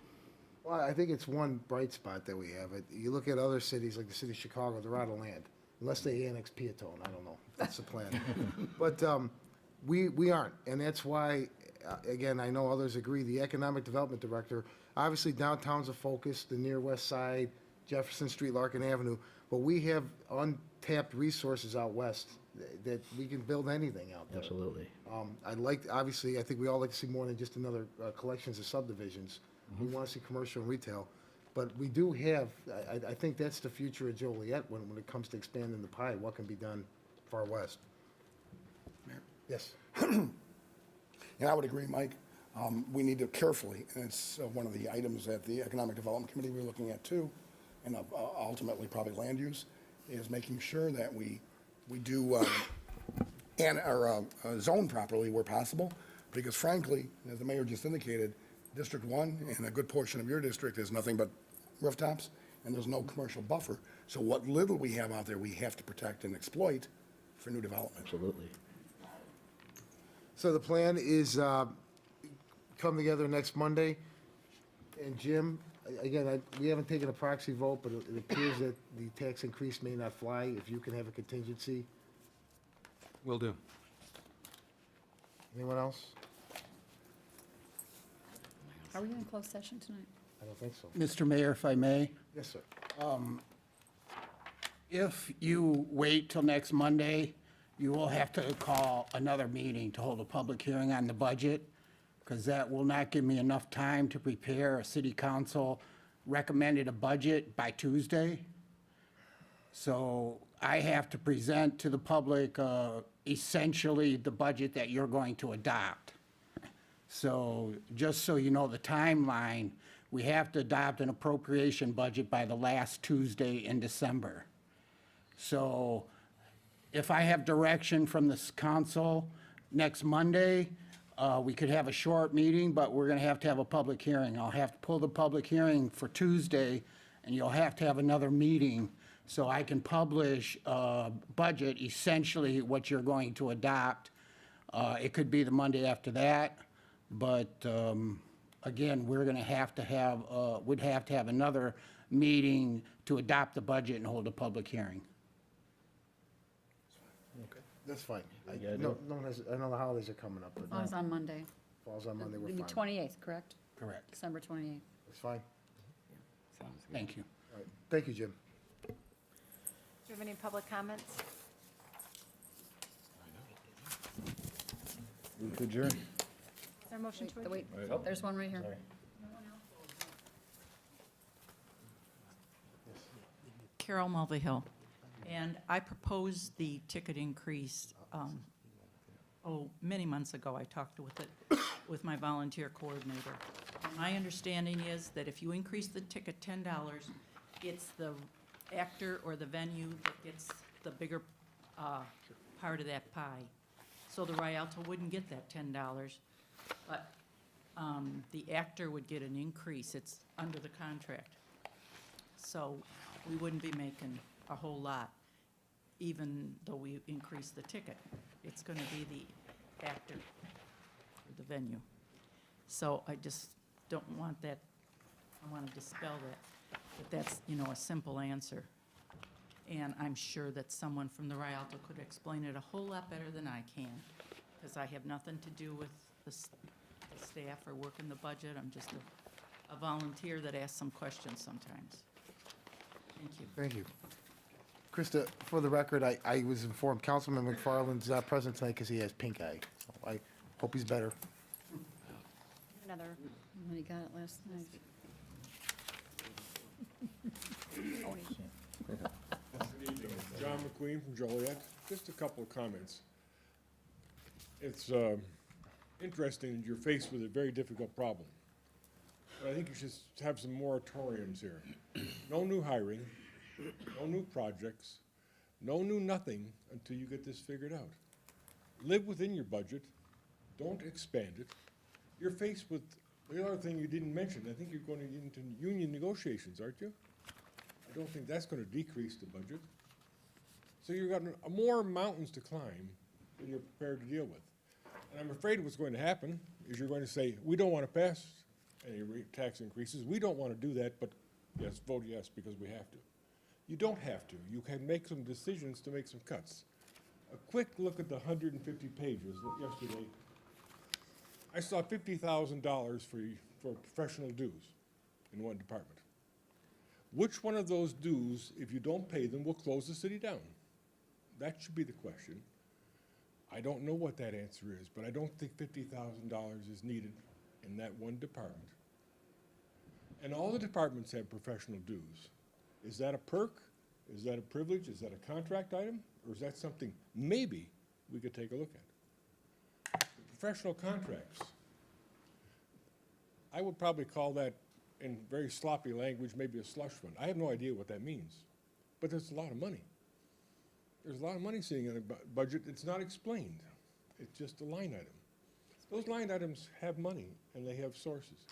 Well, I think it's one bright spot that we have. You look at other cities, like the city of Chicago, they're out of land, unless they annex Peatone, I don't know, if that's the plan. But we aren't, and that's why, again, I know others agree, the Economic Development Director, obviously downtown's a focus, the near west side, Jefferson Street, Larkin Avenue, but we have untapped resources out west that we can build anything out there. Absolutely. Obviously, I think we all like to see more than just another collections of subdivisions. We want to see commercial and retail, but we do have, I think that's the future of Joliet when it comes to expanding the pie, what can be done far west. Mayor? Yes. And I would agree, Mike. We need to carefully, and it's one of the items that the Economic Development Committee we're looking at too, and ultimately probably land use, is making sure that we do zone properly where possible, because frankly, as the mayor just indicated, District 1 and a good portion of your district is nothing but rooftops, and there's no commercial buffer. So what little we have out there, we have to protect and exploit for new development. Absolutely. So the plan is come together next Monday, and Jim, again, we haven't taken a proxy vote, but it appears that the tax increase may not fly if you can have a contingency. Will do. Anyone else? Are we in closed session tonight? I don't think so. Mr. Mayor, if I may, Yes, sir. if you wait till next Monday, you will have to call another meeting to hold a public hearing on the budget, because that will not give me enough time to prepare a city council recommended a budget by Tuesday. So I have to present to the public essentially the budget that you're going to adopt. So just so you know the timeline, we have to adopt an appropriation budget by the last Tuesday in December. So if I have direction from this council next Monday, we could have a short meeting, but we're going to have a public hearing. I'll have to pull the public hearing for Tuesday, and you'll have to have another meeting so I can publish a budget, essentially what you're going to adopt. It could be the Monday after that, but again, we're going to have, would have to have another meeting to adopt the budget and hold a public hearing. Okay, that's fine. Yeah, No, I know the holidays are coming up, but Falls on Monday. falls on Monday, we're It'll fine. be 28th, correct? Correct. December 28th. It's fine. Thank you. All right, thank you, Jim. Do you have any public comments? Move to adjourn. Is there a motion to adjourn? Wait, there's one right here. Carol Mulvihill, and I proposed the ticket increase, many months ago. I talked with my volunteer coordinator. My understanding is that if you increase the ticket $10, it's the actor or the venue that gets the bigger part of that pie. So the Rialto wouldn't get that $10, but the actor would get an increase. It's under the contract. So we wouldn't be making a whole lot, even though we increase the ticket. It's going to be the actor or the venue. So I just don't want that, I want to dispel that. But that's, a simple answer. And I'm sure that someone from the Rialto could explain it a whole lot better than I can, because I have nothing to do with the staff or working the budget. I'm just a volunteer that asks some questions sometimes. Thank you. Thank you. Krista, for the record, I was informed Councilman McFarland's not present tonight because he has pink eye. So I hope he's better. Another, When he got it last night. John McQueen from Joliet. Just a couple of comments. It's interesting that you're faced with a very difficult problem. But I think you should have some moratoriums here. No new hiring, no new projects, no new nothing until you get this figured out. Live within your budget, don't expand it. You're faced with, the other thing you didn't mention, I think you're going into union negotiations, aren't you? I don't think that's going to decrease the budget. So you've got more mountains to climb than you're prepared to deal with. And I'm afraid what's going to happen is you're going to say, we don't want to pass any tax increases. We don't want to do that, but yes, vote yes because we have to. You don't have to. You can make some decisions to make some cuts. A quick look at the 150 pages yesterday. I saw $50,000 for professional dues in one department. Which one of those dues, if you don't pay them, will close the city down? That should be the question. I don't know what that answer is, but I don't think $50,000 is needed in that one department. And all the departments have professional dues. Is that a perk? Is that a privilege? Is that a contract item? Or is that something maybe we could take a look at? Professional contracts. I would probably call that, in very sloppy language, maybe a slush fund. I have no idea what that means, but there's a lot of money. There's a lot of money sitting in the budget. It's not explained. It's just a line item. Those line items have money and they have sources.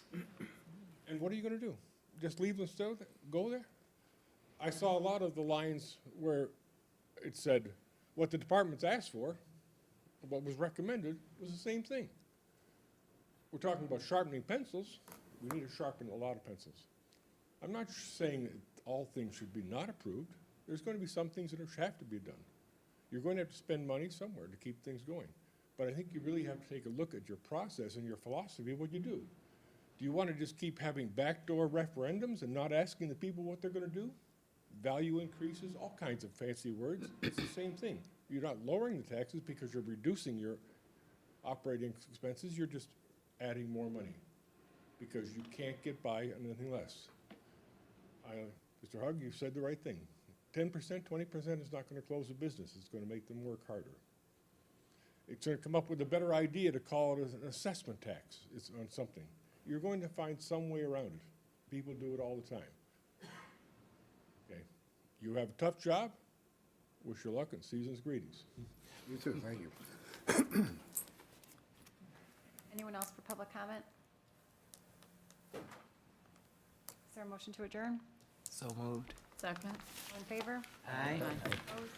And what are you going to do? Just leave them go there? I saw a lot of the lines where it said what the departments asked for, what was recommended, was the same thing. We're talking about sharpening pencils. We need to sharpen a lot of pencils. I'm not saying that all things should be not approved. There's going to be some things that have to be done. You're going to have to spend money somewhere to keep things going. But I think you really have to take a look at your process and your philosophy of what you do. Do you want to just keep having backdoor referendums and not asking the people what they're going to do? Value increases, all kinds of fancy words. It's the same thing. You're not lowering the taxes because you're reducing your operating expenses. You're just adding more money because you can't get by on anything less. Mr. Hugg, you said the right thing. 10%, 20% is not going to close a business. It's going to make them work harder. It's going to come up with a better idea to call it as an assessment tax. It's on something. You're going to find some way around it. People do it all the time. Okay. You have a tough job. Wish you luck and season's greetings. You too, thank you. Anyone else for public comment? Is there a motion to adjourn? So moved. Second. All in favor? Aye. Opposed?